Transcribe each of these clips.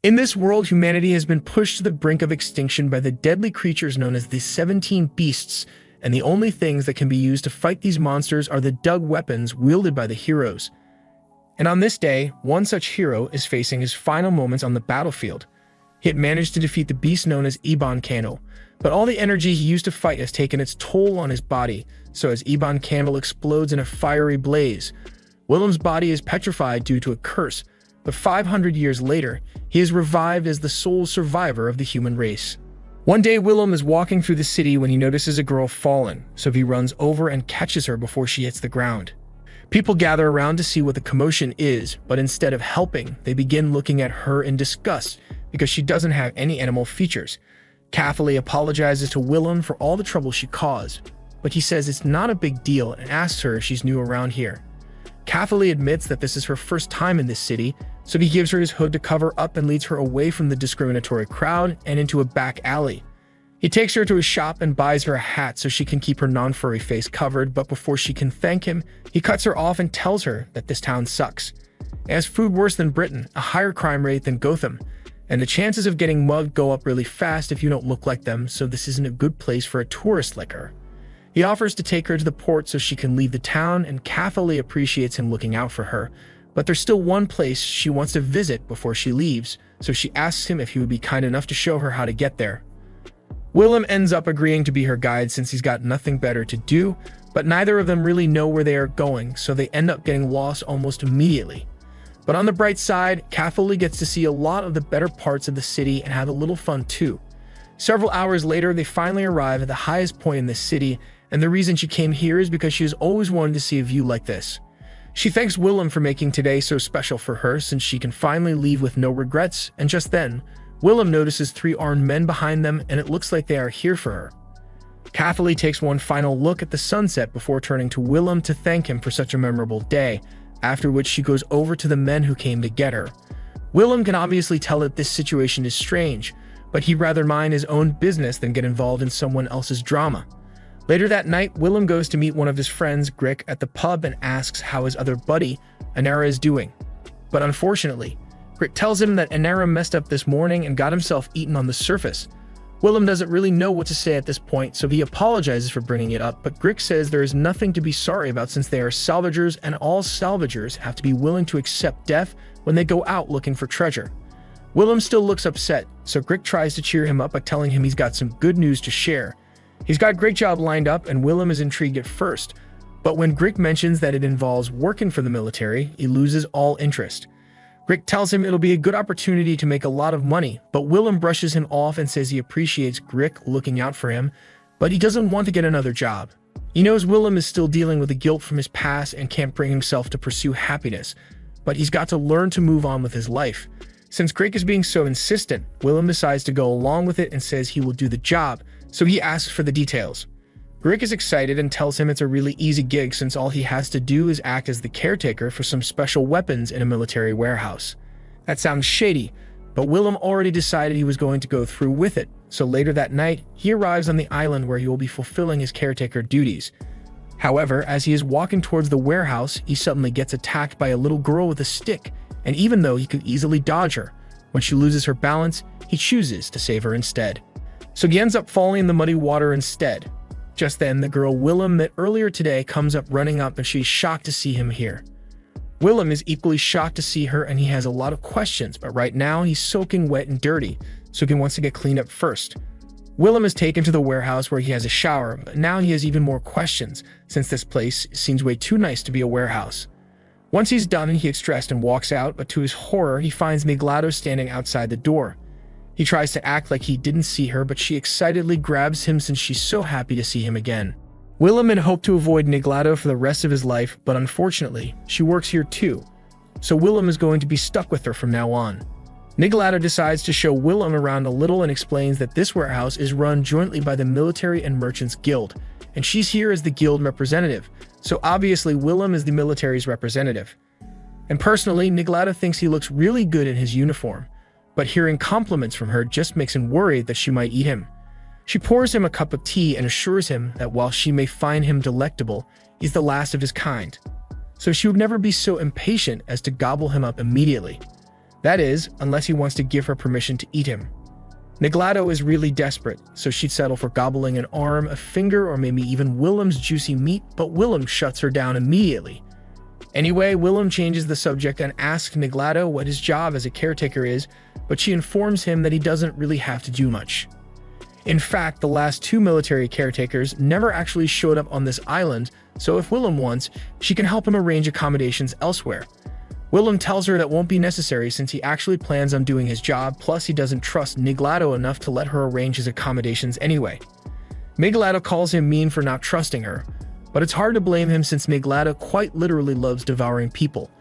In this world, humanity has been pushed to the brink of extinction by the deadly creatures known as the 17 Beasts, and the only things that can be used to fight these monsters are the dug weapons wielded by the heroes. And on this day, one such hero is facing his final moments on the battlefield. He had managed to defeat the beast known as Iban Candle, but all the energy he used to fight has taken its toll on his body, so as Iban Candle explodes in a fiery blaze, Willem's body is petrified due to a curse, but 500 years later, he is revived as the sole survivor of the human race. One day, Willem is walking through the city when he notices a girl fallen, so he runs over and catches her before she hits the ground. People gather around to see what the commotion is, but instead of helping, they begin looking at her in disgust because she doesn't have any animal features. Catherine apologizes to Willem for all the trouble she caused, but he says it's not a big deal and asks her if she's new around here. Catherine admits that this is her first time in this city, so he gives her his hood to cover up and leads her away from the discriminatory crowd and into a back alley. He takes her to a shop and buys her a hat so she can keep her non-furry face covered, but before she can thank him, he cuts her off and tells her that this town sucks. It has food worse than Britain, a higher crime rate than Gotham, and the chances of getting mugged go up really fast if you don't look like them, so this isn't a good place for a tourist like her. He offers to take her to the port so she can leave the town, and Catherine appreciates him looking out for her, but there's still one place she wants to visit before she leaves, so she asks him if he would be kind enough to show her how to get there. Willem ends up agreeing to be her guide since he's got nothing better to do, but neither of them really know where they are going, so they end up getting lost almost immediately. But on the bright side, Catherine gets to see a lot of the better parts of the city and have a little fun too. Several hours later, they finally arrive at the highest point in the city, and the reason she came here is because she has always wanted to see a view like this. She thanks Willem for making today so special for her since she can finally leave with no regrets, and just then, Willem notices 3 armed men behind them, and it looks like they are here for her. Catherine takes one final look at the sunset before turning to Willem to thank him for such a memorable day, after which she goes over to the men who came to get her. Willem can obviously tell that this situation is strange, but he'd rather mind his own business than get involved in someone else's drama. Later that night, Willem goes to meet one of his friends, Grick, at the pub and asks how his other buddy, Anara, is doing. But unfortunately, Grick tells him that Anara messed up this morning and got himself eaten on the surface. Willem doesn't really know what to say at this point, so he apologizes for bringing it up, but Grick says there is nothing to be sorry about since they are salvagers and all salvagers have to be willing to accept death when they go out looking for treasure. Willem still looks upset, so Grick tries to cheer him up by telling him he's got some good news to share. He's got a great job lined up and Willem is intrigued at first, but when Grick mentions that it involves working for the military, he loses all interest. Grick tells him it'll be a good opportunity to make a lot of money, but Willem brushes him off and says he appreciates Grick looking out for him, but he doesn't want to get another job. He knows Willem is still dealing with the guilt from his past and can't bring himself to pursue happiness, but he's got to learn to move on with his life. Since Grick is being so insistent, Willem decides to go along with it and says he will do the job, so he asks for the details. Grick is excited and tells him it's a really easy gig since all he has to do is act as the caretaker for some special weapons in a military warehouse. That sounds shady, but Willem already decided he was going to go through with it, so later that night, he arrives on the island where he will be fulfilling his caretaker duties. However, as he is walking towards the warehouse, he suddenly gets attacked by a little girl with a stick, and even though he could easily dodge her, when she loses her balance, he chooses to save her instead. So he ends up falling in the muddy water instead. Just then, the girl Willem met earlier today comes up running up and she's shocked to see him here. Willem is equally shocked to see her and he has a lot of questions, but right now he's soaking wet and dirty, so he wants to get cleaned up first. Willem is taken to the warehouse where he has a shower, but now he has even more questions since this place seems way too nice to be a warehouse. Once he's done, he gets dressed and walks out, but to his horror, he finds Niglado standing outside the door. He tries to act like he didn't see her, but she excitedly grabs him since she's so happy to see him again. Willem had hoped to avoid Niglado for the rest of his life, but unfortunately, she works here too, so Willem is going to be stuck with her from now on. Niglado decides to show Willem around a little and explains that this warehouse is run jointly by the Military and Merchants Guild, and she's here as the guild representative, so obviously Willem is the military's representative. And personally, Niglado thinks he looks really good in his uniform, but hearing compliments from her just makes him worried that she might eat him. She pours him a cup of tea and assures him that while she may find him delectable, he's the last of his kind, so she would never be so impatient as to gobble him up immediately. That is, unless he wants to give her permission to eat him. Niglato is really desperate, so she'd settle for gobbling an arm, a finger, or maybe even Willem's juicy meat, but Willem shuts her down immediately. Anyway, Willem changes the subject and asks Niglato what his job as a caretaker is, but she informs him that he doesn't really have to do much. In fact, the last 2 military caretakers never actually showed up on this island, so if Willem wants, she can help him arrange accommodations elsewhere. Willem tells her that won't be necessary since he actually plans on doing his job, plus he doesn't trust Niglato enough to let her arrange his accommodations anyway. Niglato calls him mean for not trusting her, but it's hard to blame him since Niglato quite literally loves devouring people.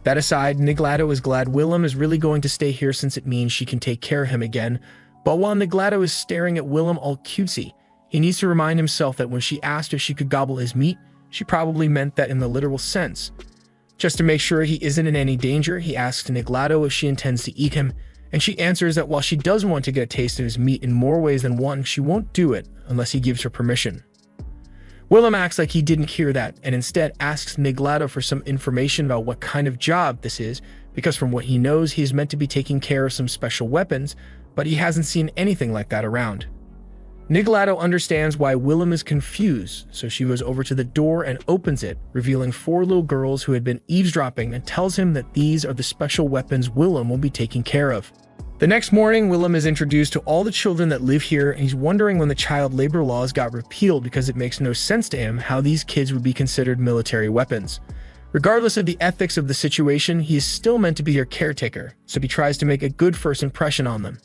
That aside, Niglato is glad Willem is really going to stay here since it means she can take care of him again, but while Niglato is staring at Willem all cutesy, he needs to remind himself that when she asked if she could gobble his meat, she probably meant that in the literal sense. Just to make sure he isn't in any danger, he asks Niglato if she intends to eat him, and she answers that while she does want to get a taste of his meat in more ways than one, she won't do it unless he gives her permission. Willem acts like he didn't hear that, and instead asks Niglato for some information about what kind of job this is, because from what he knows, he is meant to be taking care of some special weapons, but he hasn't seen anything like that around. Niglato understands why Willem is confused, so she goes over to the door and opens it, revealing 4 little girls who had been eavesdropping, and tells him that these are the special weapons Willem will be taking care of. The next morning, Willem is introduced to all the children that live here, and he's wondering when the child labor laws got repealed because it makes no sense to him how these kids would be considered military weapons. Regardless of the ethics of the situation, he is still meant to be their caretaker, so he tries to make a good first impression on them.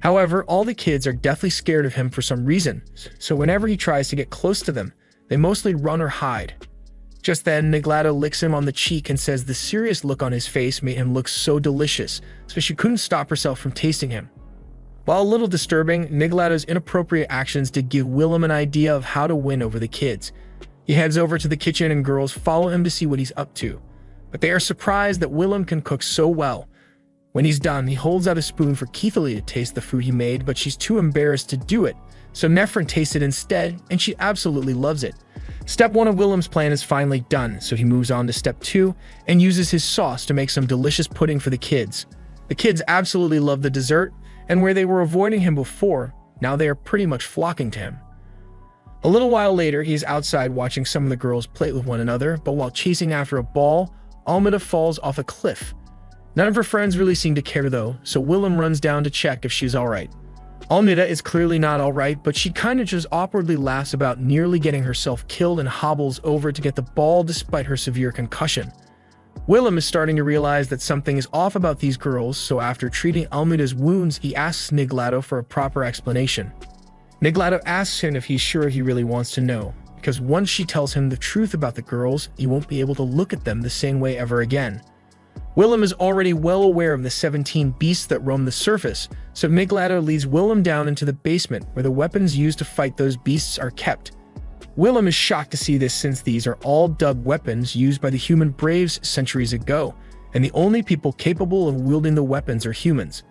However, all the kids are deathly scared of him for some reason, so whenever he tries to get close to them, they mostly run or hide. Just then, Niglato licks him on the cheek and says the serious look on his face made him look so delicious, so she couldn't stop herself from tasting him. While a little disturbing, Niglato's inappropriate actions did give Willem an idea of how to win over the kids. He heads over to the kitchen and girls follow him to see what he's up to, but they are surprised that Willem can cook so well. When he's done, he holds out a spoon for Keithalie to taste the food he made, but she's too embarrassed to do it, so Nefren tastes it instead, and she absolutely loves it. Step 1 of Willem's plan is finally done, so he moves on to step 2 and uses his sauce to make some delicious pudding for the kids. The kids absolutely love the dessert, and where they were avoiding him before, now they are pretty much flocking to him. A little while later, he is outside watching some of the girls play with one another, but while chasing after a ball, Almeda falls off a cliff. None of her friends really seem to care though, so Willem runs down to check if she's alright. Almeda is clearly not alright, but she kinda just awkwardly laughs about nearly getting herself killed and hobbles over to get the ball despite her severe concussion. Willem is starting to realize that something is off about these girls, so after treating Almeda's wounds, he asks Niglato for a proper explanation. Niglato asks him if he's sure he really wants to know, because once she tells him the truth about the girls, he won't be able to look at them the same way ever again. Willem is already well aware of the 17 beasts that roam the surface, so Niglato leads Willem down into the basement where the weapons used to fight those beasts are kept. Willem is shocked to see this since these are all dug weapons used by the human braves centuries ago, and the only people capable of wielding the weapons are humans.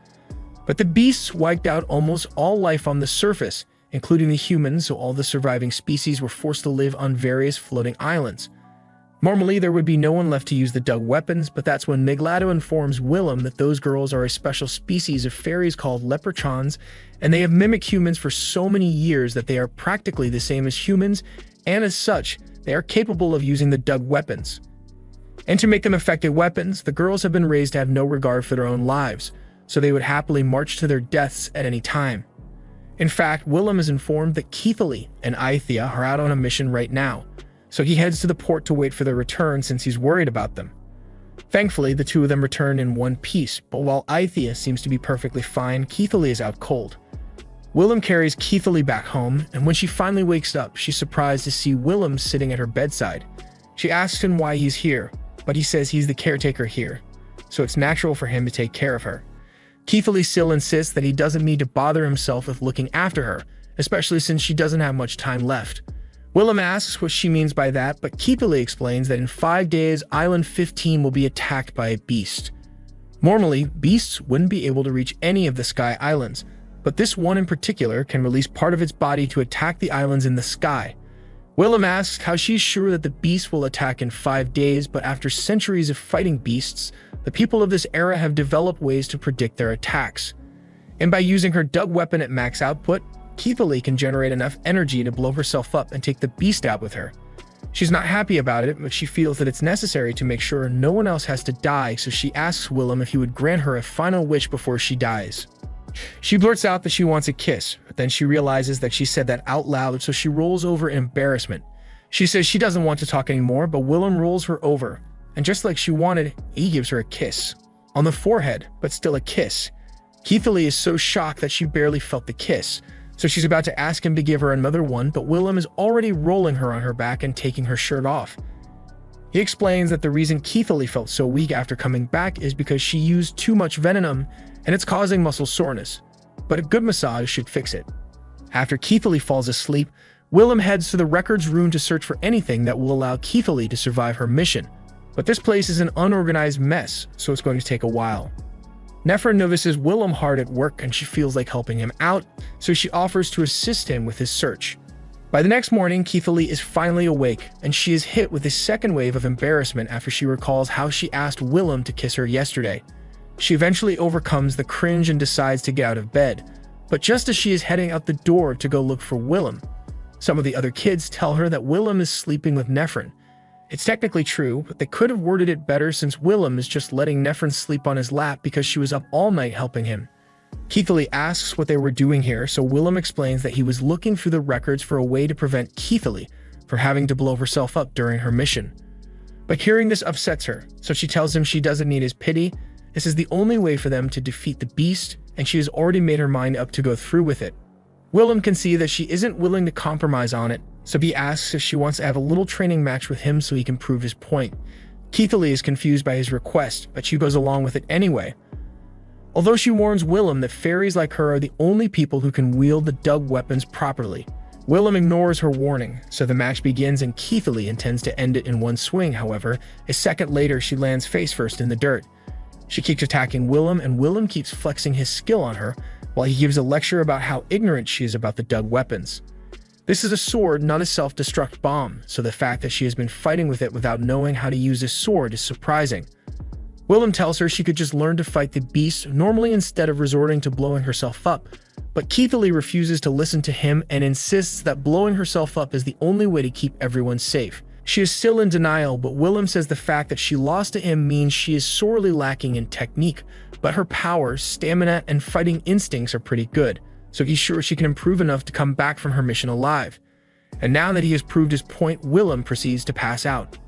But the beasts wiped out almost all life on the surface, including the humans, so all the surviving species were forced to live on various floating islands. Normally, there would be no one left to use the dug weapons, but that's when Niglato informs Willem that those girls are a special species of fairies called leprechauns, and they have mimicked humans for so many years that they are practically the same as humans, and as such, they are capable of using the dug weapons. And to make them effective weapons, the girls have been raised to have no regard for their own lives, so they would happily march to their deaths at any time. In fact, Willem is informed that Keithalie and Aithia are out on a mission right now, so he heads to the port to wait for their return since he's worried about them. Thankfully, the two of them return in one piece, but while Aithia seems to be perfectly fine, Keithalie is out cold. Willem carries Keithalie back home, and when she finally wakes up, she's surprised to see Willem sitting at her bedside. She asks him why he's here, but he says he's the caretaker here, so it's natural for him to take care of her. Keithalie still insists that he doesn't need to bother himself with looking after her, especially since she doesn't have much time left. Willem asks what she means by that, but Keithalie explains that in 5 days, Island 15 will be attacked by a beast. Normally, beasts wouldn't be able to reach any of the sky islands, but this one in particular can release part of its body to attack the islands in the sky. Willem asks how she's sure that the beast will attack in 5 days, but after centuries of fighting beasts, the people of this era have developed ways to predict their attacks. And by using her dug weapon at max output, Keithalee can generate enough energy to blow herself up and take the beast out with her. She's not happy about it, but she feels that it's necessary to make sure no one else has to die, so she asks Willem if he would grant her a final wish before she dies. She blurts out that she wants a kiss, but then she realizes that she said that out loud, so she rolls over in embarrassment. She says she doesn't want to talk anymore, but Willem rolls her over, and just like she wanted, he gives her a kiss. On the forehead, but still a kiss. Keithalee is so shocked that she barely felt the kiss, so she's about to ask him to give her another one, but Willem is already rolling her on her back and taking her shirt off. He explains that the reason Keithalee felt so weak after coming back is because she used too much venom and it's causing muscle soreness, but a good massage should fix it. After Keithalee falls asleep, Willem heads to the records room to search for anything that will allow Keithalee to survive her mission, but this place is an unorganized mess, so it's going to take a while. Nefer notices Willem hard at work and she feels like helping him out, so she offers to assist him with his search. By the next morning, Keithalee is finally awake, and she is hit with a second wave of embarrassment after she recalls how she asked Willem to kiss her yesterday. She eventually overcomes the cringe and decides to get out of bed, but just as she is heading out the door to go look for Willem, some of the other kids tell her that Willem is sleeping with Nefer. It's technically true, but they could have worded it better since Willem is just letting Nefer sleep on his lap because she was up all night helping him. Keithalee asks what they were doing here, so Willem explains that he was looking through the records for a way to prevent Keithalee from having to blow herself up during her mission. But hearing this upsets her, so she tells him she doesn't need his pity. This is the only way for them to defeat the beast, and she has already made her mind up to go through with it. Willem can see that she isn't willing to compromise on it, so he asks if she wants to have a little training match with him so he can prove his point. Keithalee is confused by his request, but she goes along with it anyway. Although she warns Willem that fairies like her are the only people who can wield the dug weapons properly, Willem ignores her warning, so the match begins and Keithalee intends to end it in one swing. However, a second later she lands face first in the dirt. She keeps attacking Willem, and Willem keeps flexing his skill on her while he gives a lecture about how ignorant she is about the dug weapons. This is a sword, not a self-destruct bomb, so the fact that she has been fighting with it without knowing how to use this sword is surprising. Willem tells her she could just learn to fight the beast normally instead of resorting to blowing herself up, but Keithalee refuses to listen to him and insists that blowing herself up is the only way to keep everyone safe. She is still in denial, but Willem says the fact that she lost to him means she is sorely lacking in technique, but her power, stamina, and fighting instincts are pretty good, so he's sure she can improve enough to come back from her mission alive. And now that he has proved his point, Willem proceeds to pass out.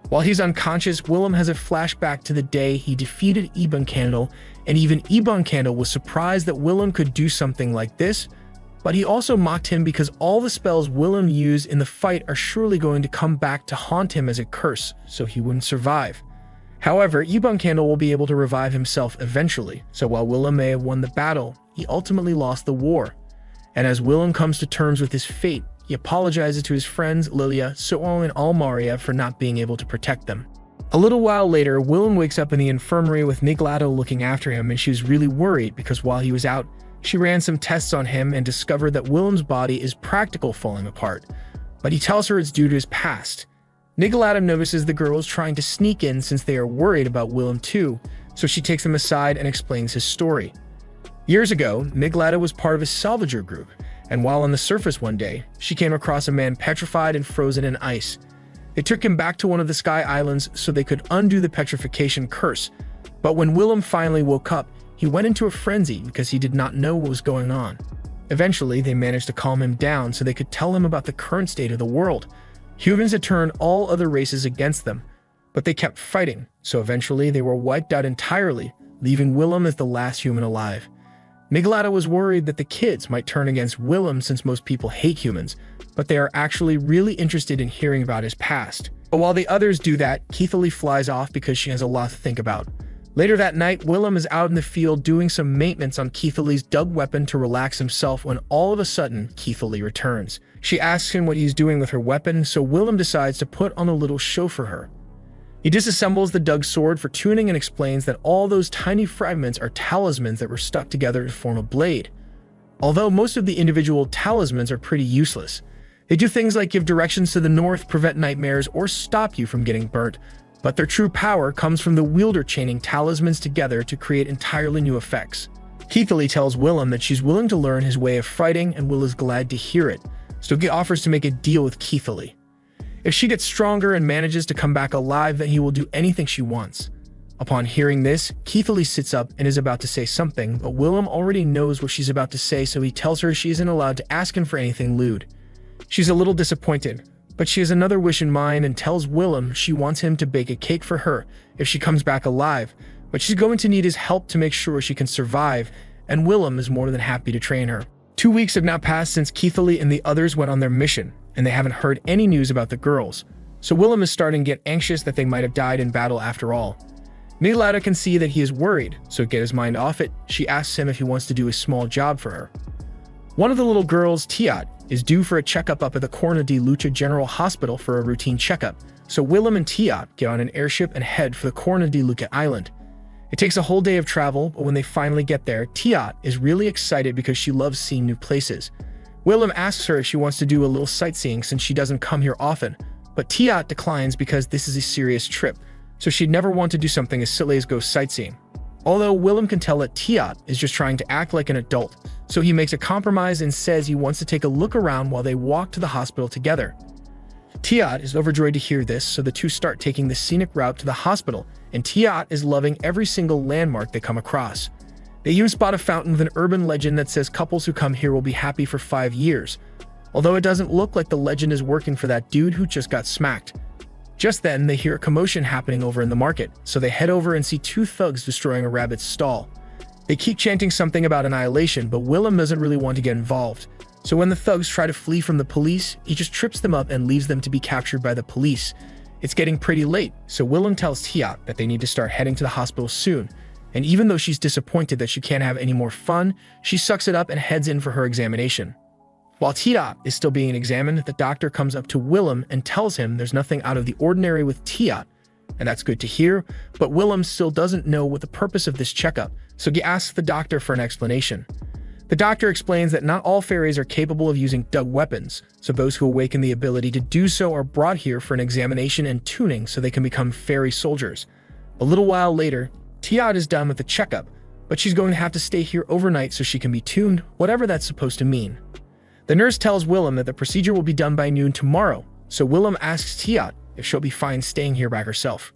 While he's unconscious, Willem has a flashback to the day he defeated Ebon Candle, and even Ebon Candle was surprised that Willem could do something like this, but he also mocked him because all the spells Willem used in the fight are surely going to come back to haunt him as a curse, so he wouldn't survive. However, Ebon Candle will be able to revive himself eventually, so while Willem may have won the battle, he ultimately lost the war. And as Willem comes to terms with his fate, he apologizes to his friends Lilia, So'o, and Almaria for not being able to protect them. A little while later, Willem wakes up in the infirmary with Niglato looking after him, and she was really worried because while he was out, she ran some tests on him and discovered that Willem's body is practically falling apart, but he tells her it's due to his past. Niglato notices the girls trying to sneak in since they are worried about Willem too, so she takes him aside and explains his story. Years ago, Niglato was part of a salvager group, and while on the surface one day, she came across a man petrified and frozen in ice. They took him back to one of the Sky Islands so they could undo the petrification curse, but when Willem finally woke up, he went into a frenzy because he did not know what was going on. Eventually, they managed to calm him down so they could tell him about the current state of the world. Humans had turned all other races against them, but they kept fighting, so eventually they were wiped out entirely, leaving Willem as the last human alive. Niglato was worried that the kids might turn against Willem since most people hate humans, but they are actually really interested in hearing about his past. But while the others do that, Keithalee flies off because she has a lot to think about. Later that night, Willem is out in the field doing some maintenance on Keithalee's dug weapon to relax himself when all of a sudden, Keithalee returns. She asks him what he's doing with her weapon, so Willem decides to put on a little show for her. He disassembles the dug sword for tuning and explains that all those tiny fragments are talismans that were stuck together to form a blade. Although most of the individual talismans are pretty useless, They do things like give directions to the north, prevent nightmares, or stop you from getting burnt. But their true power comes from the wielder chaining talismans together to create entirely new effects. Keithley tells Willem that she's willing to learn his way of fighting, and Will is glad to hear it, so he offers to make a deal with Keithley. If she gets stronger and manages to come back alive, then he will do anything she wants. Upon hearing this, Keithley sits up and is about to say something, but Willem already knows what she's about to say, so he tells her she isn't allowed to ask him for anything lewd. She's a little disappointed, but she has another wish in mind and tells Willem she wants him to bake a cake for her if she comes back alive, but she's going to need his help to make sure she can survive, and Willem is more than happy to train her. 2 weeks have now passed since Keithley and the others went on their mission, and they haven't heard any news about the girls, so Willem is starting to get anxious that they might have died in battle after all. Nilada can see that he is worried, so to get his mind off it, she asks him if he wants to do a small job for her. One of the little girls, Tiat, is due for a checkup up at the Corna de Lucha General Hospital for a routine checkup, so Willem and Tiat get on an airship and head for the Corna de Lucha Island. It takes a whole day of travel, but when they finally get there, Tiat is really excited because she loves seeing new places. Willem asks her if she wants to do a little sightseeing since she doesn't come here often, but Tiat declines because this is a serious trip, so she'd never want to do something as silly as go sightseeing. Although Willem can tell that Tiat is just trying to act like an adult, so he makes a compromise and says he wants to take a look around while they walk to the hospital together. Tiat is overjoyed to hear this, so the two start taking the scenic route to the hospital, and Tiat is loving every single landmark they come across. They even spot a fountain with an urban legend that says couples who come here will be happy for 5 years, although it doesn't look like the legend is working for that dude who just got smacked. Just then, they hear a commotion happening over in the market, so they head over and see 2 thugs destroying a rabbit's stall. They keep chanting something about annihilation, but Willem doesn't really want to get involved. So when the thugs try to flee from the police, he just trips them up and leaves them to be captured by the police. It's getting pretty late, so Willem tells Tiat that they need to start heading to the hospital soon, and even though she's disappointed that she can't have any more fun, she sucks it up and heads in for her examination. While Tiat is still being examined, the doctor comes up to Willem and tells him there's nothing out of the ordinary with Tiat, and that's good to hear, but Willem still doesn't know what the purpose of this checkup, so he asks the doctor for an explanation. The doctor explains that not all fairies are capable of using dug weapons, so those who awaken the ability to do so are brought here for an examination and tuning so they can become fairy soldiers. A little while later, Tiat is done with the checkup, but she's going to have to stay here overnight so she can be tuned, whatever that's supposed to mean. The nurse tells Willem that the procedure will be done by noon tomorrow, so Willem asks Tiat if she'll be fine staying here by herself.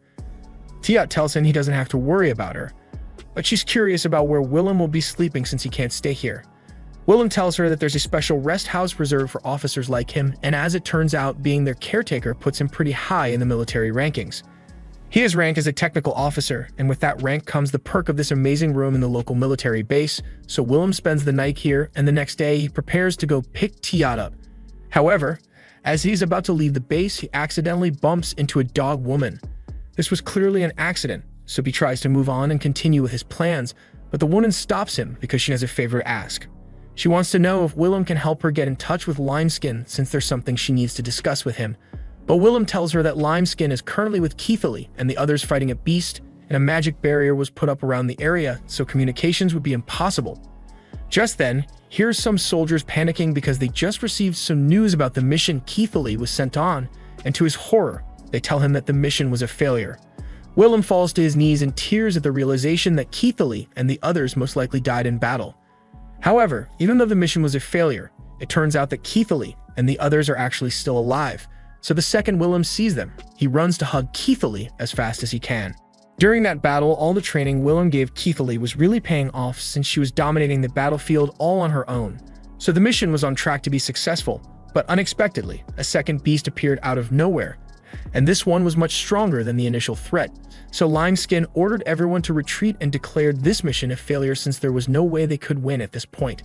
Tiat tells him he doesn't have to worry about her, but she's curious about where Willem will be sleeping since he can't stay here. Willem tells her that there's a special rest house reserved for officers like him, and as it turns out, being their caretaker puts him pretty high in the military rankings. He is ranked as a technical officer, and with that rank comes the perk of this amazing room in the local military base, so Willem spends the night here, and the next day he prepares to go pick Tiat up. However, as he's about to leave the base, he accidentally bumps into a dog woman. This was clearly an accident, so he tries to move on and continue with his plans, but the woman stops him because she has a favor to ask. She wants to know if Willem can help her get in touch with Limeskin since there's something she needs to discuss with him. But Willem tells her that Limeskin is currently with Keithley and the others fighting a beast, and a magic barrier was put up around the area, so communications would be impossible. Just then, here's some soldiers panicking because they just received some news about the mission Keithley was sent on, and to his horror, they tell him that the mission was a failure. Willem falls to his knees in tears at the realization that Keithley and the others most likely died in battle. However, even though the mission was a failure, it turns out that Keithley and the others are actually still alive. So the second Willem sees them, he runs to hug Keithley as fast as he can. During that battle, all the training Willem gave Keithley was really paying off since she was dominating the battlefield all on her own. So the mission was on track to be successful, but unexpectedly, a second beast appeared out of nowhere. And this one was much stronger than the initial threat. So Limeskin ordered everyone to retreat and declared this mission a failure since there was no way they could win at this point.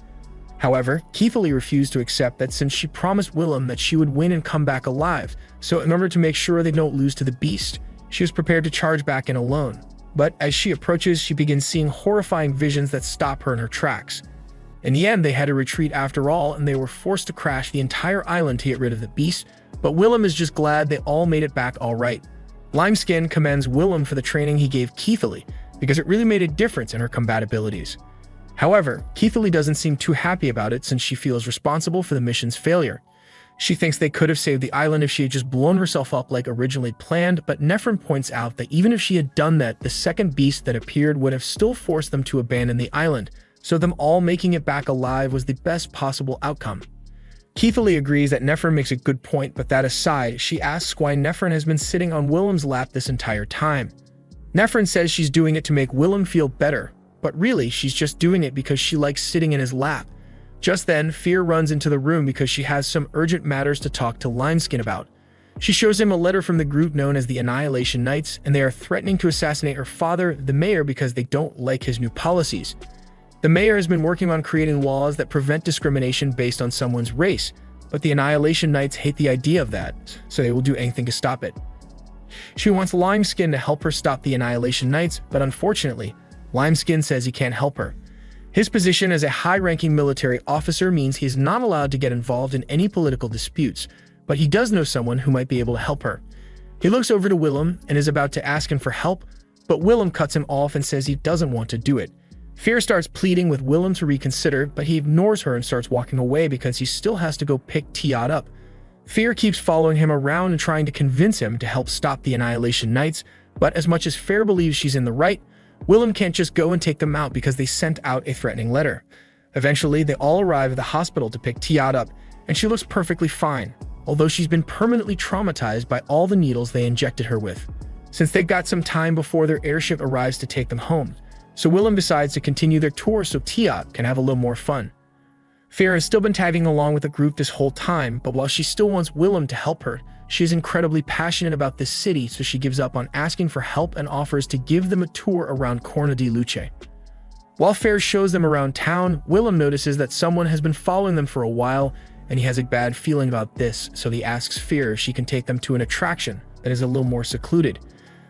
However, Keithley refused to accept that since she promised Willem that she would win and come back alive, so in order to make sure they don't lose to the beast, she was prepared to charge back in alone. But as she approaches, she begins seeing horrifying visions that stop her in her tracks. In the end, they had to retreat after all, and they were forced to crash the entire island to get rid of the beast, but Willem is just glad they all made it back all right. Limeskin commends Willem for the training he gave Keithley, because it really made a difference in her combat abilities. However, Keithley doesn't seem too happy about it since she feels responsible for the mission's failure. She thinks they could have saved the island if she had just blown herself up like originally planned, but Nephron points out that even if she had done that, the second beast that appeared would have still forced them to abandon the island, so them all making it back alive was the best possible outcome. Keithley agrees that Nephron makes a good point, but that aside, she asks why Nephron has been sitting on Willem's lap this entire time. Nephron says she's doing it to make Willem feel better, but really, she's just doing it because she likes sitting in his lap. Just then, Fear runs into the room because she has some urgent matters to talk to Limeskin about. She shows him a letter from the group known as the Annihilation Knights, and they are threatening to assassinate her father, the mayor, because they don't like his new policies. The mayor has been working on creating laws that prevent discrimination based on someone's race, but the Annihilation Knights hate the idea of that, so they will do anything to stop it. She wants Limeskin to help her stop the Annihilation Knights, but unfortunately, Limeskin says he can't help her. His position as a high-ranking military officer means he is not allowed to get involved in any political disputes, but he does know someone who might be able to help her. He looks over to Willem and is about to ask him for help, but Willem cuts him off and says he doesn't want to do it. Fear starts pleading with Willem to reconsider, but he ignores her and starts walking away because he still has to go pick Tiat up. Fear keeps following him around and trying to convince him to help stop the Annihilation Knights, but as much as Fear believes she's in the right, Willem can't just go and take them out because they sent out a threatening letter. Eventually, they all arrive at the hospital to pick Tiat up, and she looks perfectly fine, although she's been permanently traumatized by all the needles they injected her with. Since they've got some time before their airship arrives to take them home, so Willem decides to continue their tour so Tiat can have a little more fun. Fear has still been tagging along with the group this whole time, but while she still wants Willem to help her, she is incredibly passionate about this city, so she gives up on asking for help and offers to give them a tour around Corna di Luce. While Fair shows them around town, Willem notices that someone has been following them for a while, and he has a bad feeling about this, so he asks Fear if she can take them to an attraction that is a little more secluded.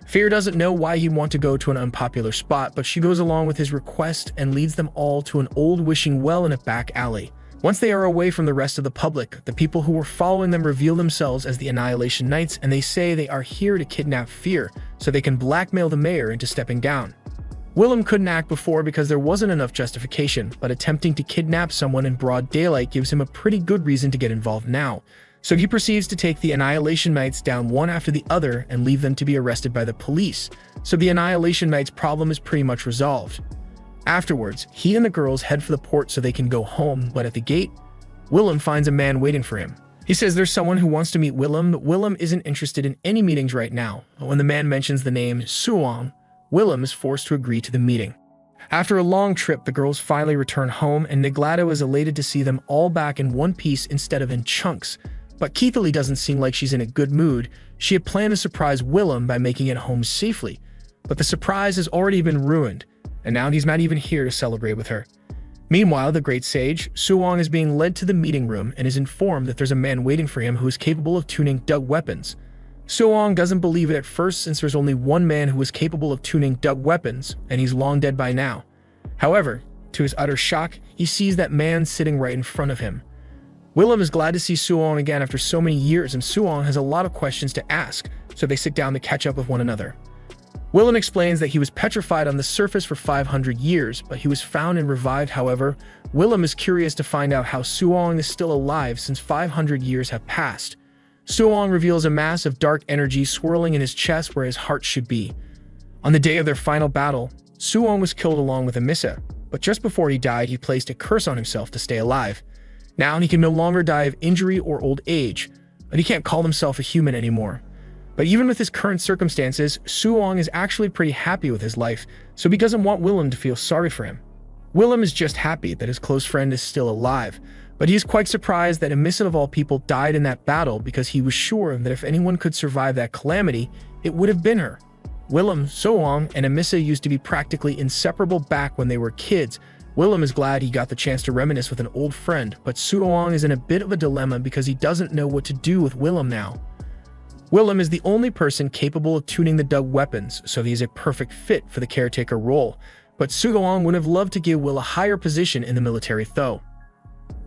Fear doesn't know why he'd want to go to an unpopular spot, but she goes along with his request and leads them all to an old wishing well in a back alley. Once they are away from the rest of the public, the people who were following them reveal themselves as the Annihilation Knights, and they say they are here to kidnap Fear so they can blackmail the mayor into stepping down. Willem couldn't act before because there wasn't enough justification, but attempting to kidnap someone in broad daylight gives him a pretty good reason to get involved now. So he proceeds to take the Annihilation Knights down one after the other and leave them to be arrested by the police, so the Annihilation Knights' problem is pretty much resolved. Afterwards, he and the girls head for the port so they can go home, but at the gate, Willem finds a man waiting for him. He says there's someone who wants to meet Willem, but Willem isn't interested in any meetings right now. But when the man mentions the name Suong, Willem is forced to agree to the meeting. After a long trip, the girls finally return home, and Niglado is elated to see them all back in one piece instead of in chunks. But Keithley doesn't seem like she's in a good mood. She had planned to surprise Willem by making it home safely, but the surprise has already been ruined, and now he's not even here to celebrate with her. Meanwhile, the great sage, Suong, is being led to the meeting room and is informed that there's a man waiting for him who is capable of tuning dug weapons. Suong doesn't believe it at first since there's only one man who is capable of tuning dug weapons, and he's long dead by now. However, to his utter shock, he sees that man sitting right in front of him. Willem is glad to see Suong again after so many years, and Suong has a lot of questions to ask, so they sit down to catch up with one another. Willem explains that he was petrified on the surface for 500 years, but he was found and revived. However, Willem is curious to find out how Suong is still alive since 500 years have passed. Suong reveals a mass of dark energy swirling in his chest where his heart should be. On the day of their final battle, Suong was killed along with Amissa, but just before he died, he placed a curse on himself to stay alive. Now he can no longer die of injury or old age, but he can't call himself a human anymore. But even with his current circumstances, Suong is actually pretty happy with his life, so he doesn't want Willem to feel sorry for him. Willem is just happy that his close friend is still alive, but he is quite surprised that Amissa of all people died in that battle because he was sure that if anyone could survive that calamity, it would have been her. Willem, Suong, and Amissa used to be practically inseparable back when they were kids. Willem is glad he got the chance to reminisce with an old friend, but Suong is in a bit of a dilemma because he doesn't know what to do with Willem now. Willem is the only person capable of tuning the dug weapons, so he is a perfect fit for the caretaker role, but Suong would have loved to give Will a higher position in the military though.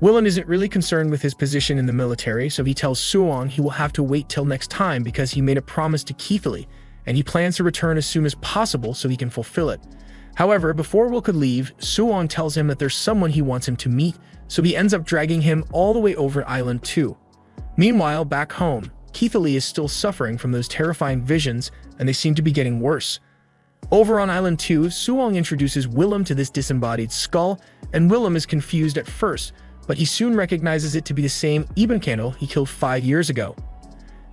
Willem isn't really concerned with his position in the military, so he tells Suong he will have to wait till next time because he made a promise to Keithley, and he plans to return as soon as possible so he can fulfill it. However, before Will could leave, Suong tells him that there's someone he wants him to meet, so he ends up dragging him all the way over Island 2. Meanwhile, back home, Keithley is still suffering from those terrifying visions, and they seem to be getting worse. Over on Island 2, Suong introduces Willem to this disembodied skull, and Willem is confused at first, but he soon recognizes it to be the same Eben Candle he killed 5 years ago.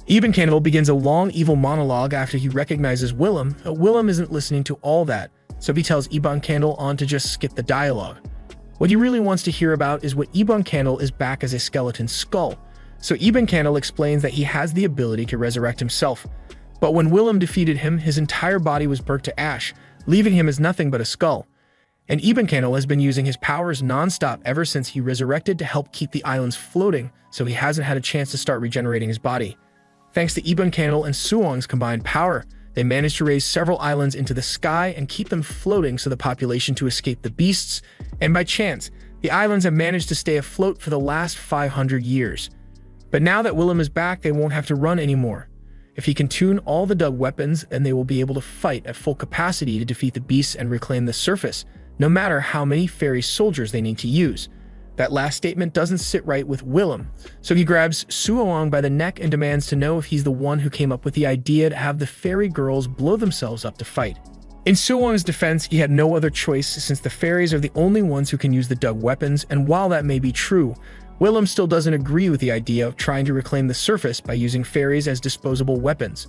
Eben Candle begins a long evil monologue after he recognizes Willem, but Willem isn't listening to all that, so he tells Eben Candle on to just skip the dialogue. What he really wants to hear about is what Eben Candle is back as a skeleton skull, so Eben Candle explains that he has the ability to resurrect himself. But when Willem defeated him, his entire body was burnt to ash, leaving him as nothing but a skull. And Eben Candle has been using his powers non-stop ever since he resurrected to help keep the islands floating, so he hasn't had a chance to start regenerating his body. Thanks to Eben Candle and Suong's combined power, they managed to raise several islands into the sky and keep them floating so the population to escape the beasts, and by chance, the islands have managed to stay afloat for the last 500 years. But now that Willem is back, they won't have to run anymore. If he can tune all the dug weapons, then they will be able to fight at full capacity to defeat the beasts and reclaim the surface, no matter how many fairy soldiers they need to use. That last statement doesn't sit right with Willem, so he grabs Suong by the neck and demands to know if he's the one who came up with the idea to have the fairy girls blow themselves up to fight. In Suong's defense, he had no other choice since the fairies are the only ones who can use the dug weapons, and while that may be true, Willem still doesn't agree with the idea of trying to reclaim the surface by using fairies as disposable weapons.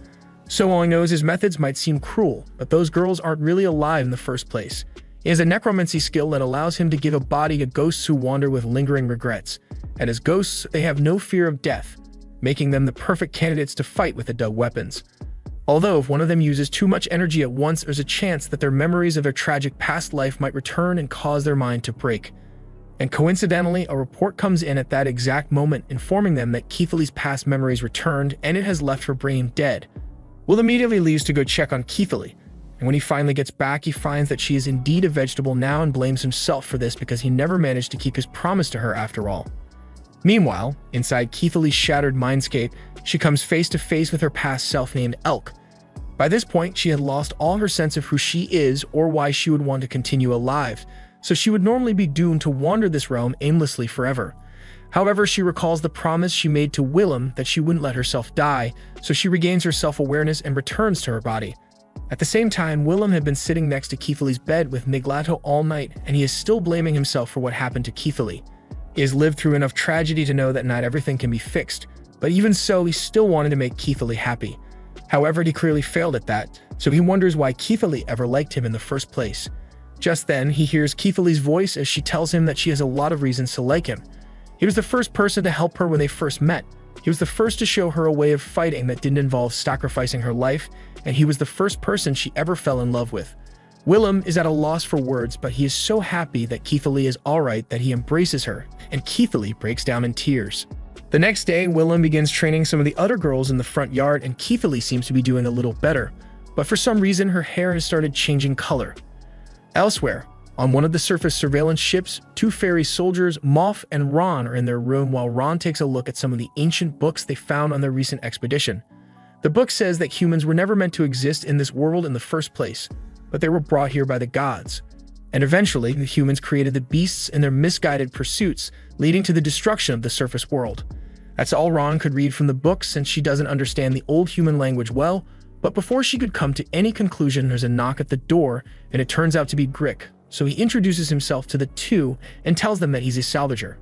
Suong knows his methods might seem cruel, but those girls aren't really alive in the first place. He has a necromancy skill that allows him to give a body to ghosts who wander with lingering regrets, and as ghosts, they have no fear of death, making them the perfect candidates to fight with the dug weapons. Although if one of them uses too much energy at once, there's a chance that their memories of their tragic past life might return and cause their mind to break. And coincidentally, a report comes in at that exact moment informing them that Keithley's past memories returned and it has left her brain dead. Will immediately leaves to go check on Keithley, and when he finally gets back, he finds that she is indeed a vegetable now and blames himself for this because he never managed to keep his promise to her after all. Meanwhile, inside Keithley's shattered mindscape, she comes face to face with her past self named Elk. By this point, she had lost all her sense of who she is or why she would want to continue alive, so she would normally be doomed to wander this realm aimlessly forever. However, she recalls the promise she made to Willem that she wouldn't let herself die, so she regains her self-awareness and returns to her body. At the same time, Willem had been sitting next to Keithley's bed with Miglato all night, and he is still blaming himself for what happened to Keithley. He has lived through enough tragedy to know that not everything can be fixed, but even so, he still wanted to make Keithley happy. However, he clearly failed at that, so he wonders why Keithley ever liked him in the first place. Just then, he hears Keithley's voice as she tells him that she has a lot of reasons to like him. He was the first person to help her when they first met. He was the first to show her a way of fighting that didn't involve sacrificing her life, and he was the first person she ever fell in love with. Willem is at a loss for words, but he is so happy that Keithley is alright that he embraces her, and Keithley breaks down in tears. The next day, Willem begins training some of the other girls in the front yard, and Keithley seems to be doing a little better, but for some reason her hair has started changing color. Elsewhere, on one of the surface surveillance ships, two fairy soldiers, Moff and Ron, are in their room while Ron takes a look at some of the ancient books they found on their recent expedition. The book says that humans were never meant to exist in this world in the first place, but they were brought here by the gods. And eventually, the humans created the beasts in their misguided pursuits, leading to the destruction of the surface world. That's all Ron could read from the book since she doesn't understand the old human language well, but before she could come to any conclusion, there's a knock at the door, and it turns out to be Grick, so he introduces himself to the two and tells them that he's a salvager.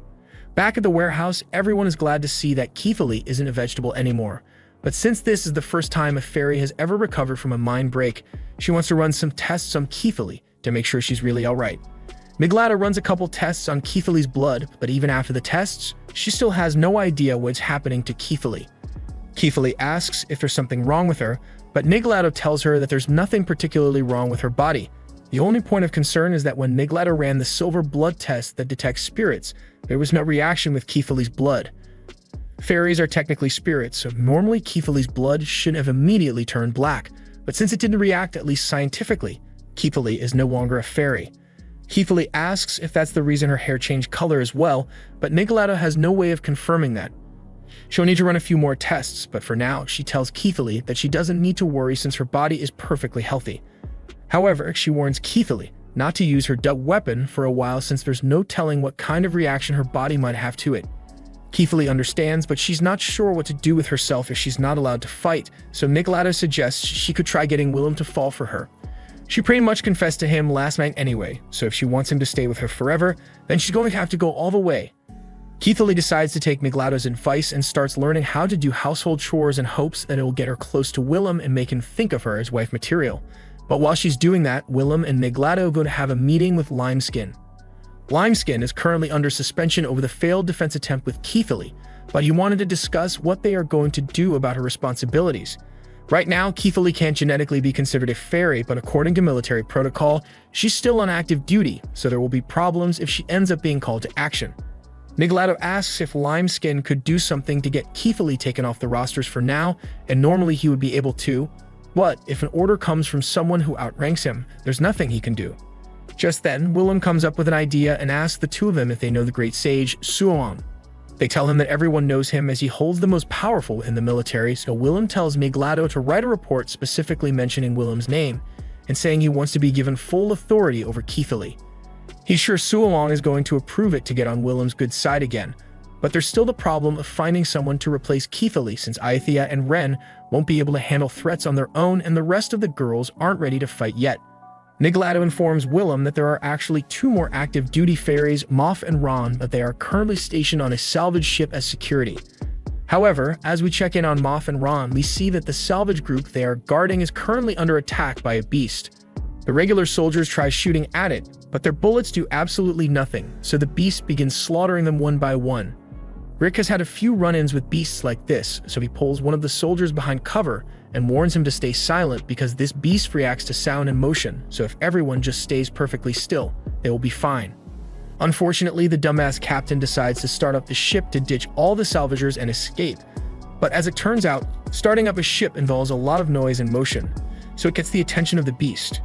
Back at the warehouse, everyone is glad to see that Keithley isn't a vegetable anymore, but since this is the first time a fairy has ever recovered from a mind break, she wants to run some tests on Keithley to make sure she's really alright. Miglata runs a couple tests on Keithley's blood, but even after the tests, she still has no idea what's happening to Keithley. Keithley asks if there's something wrong with her, but Miglato tells her that there's nothing particularly wrong with her body. The only point of concern is that when Miglato ran the silver blood test that detects spirits, there was no reaction with Keithley's blood. Fairies are technically spirits, so normally Keithley's blood should have immediately turned black, but since it didn't react, at least scientifically, Keithley is no longer a fairy. Keithley asks if that's the reason her hair changed color as well, but Miglato has no way of confirming that. She'll need to run a few more tests, but for now, she tells Keithley that she doesn't need to worry since her body is perfectly healthy. However, she warns Keithley not to use her dug weapon for a while since there's no telling what kind of reaction her body might have to it. Keithley understands, but she's not sure what to do with herself if she's not allowed to fight, so Miglato suggests she could try getting Willem to fall for her. She pretty much confessed to him last night anyway, so if she wants him to stay with her forever, then she's going to have to go all the way. Keithley decides to take Miglato's advice and starts learning how to do household chores in hopes that it will get her close to Willem and make him think of her as wife material. But while she's doing that, Willem and Miglato go to have a meeting with Limeskin. Limeskin is currently under suspension over the failed defense attempt with Keithley, but he wanted to discuss what they are going to do about her responsibilities. Right now, Keithley can't genetically be considered a fairy, but according to military protocol, she's still on active duty, so there will be problems if she ends up being called to action. Miglato asks if Limeskin could do something to get Keithley taken off the rosters for now, and normally he would be able to, but if an order comes from someone who outranks him, there's nothing he can do. Just then, Willem comes up with an idea and asks the two of them if they know the great sage Suoan. They tell him that everyone knows him as he holds the most powerful in the military, so Willem tells Miglato to write a report specifically mentioning Willem's name, and saying he wants to be given full authority over Keithley. He's sure Suoan is going to approve it to get on Willem's good side again, but there's still the problem of finding someone to replace Keithley since Aethia and Ren won't be able to handle threats on their own and the rest of the girls aren't ready to fight yet. Miglato informs Willem that there are actually two more active duty fairies, Moff and Ron, but they are currently stationed on a salvage ship as security. However, as we check in on Moff and Ron, we see that the salvage group they are guarding is currently under attack by a beast. The regular soldiers try shooting at it, but their bullets do absolutely nothing, so the beast begins slaughtering them one by one. Rick has had a few run-ins with beasts like this, so he pulls one of the soldiers behind cover and warns him to stay silent because this beast reacts to sound and motion, so if everyone just stays perfectly still, they will be fine. Unfortunately, the dumbass captain decides to start up the ship to ditch all the salvagers and escape. But as it turns out, starting up a ship involves a lot of noise and motion, so it gets the attention of the beast.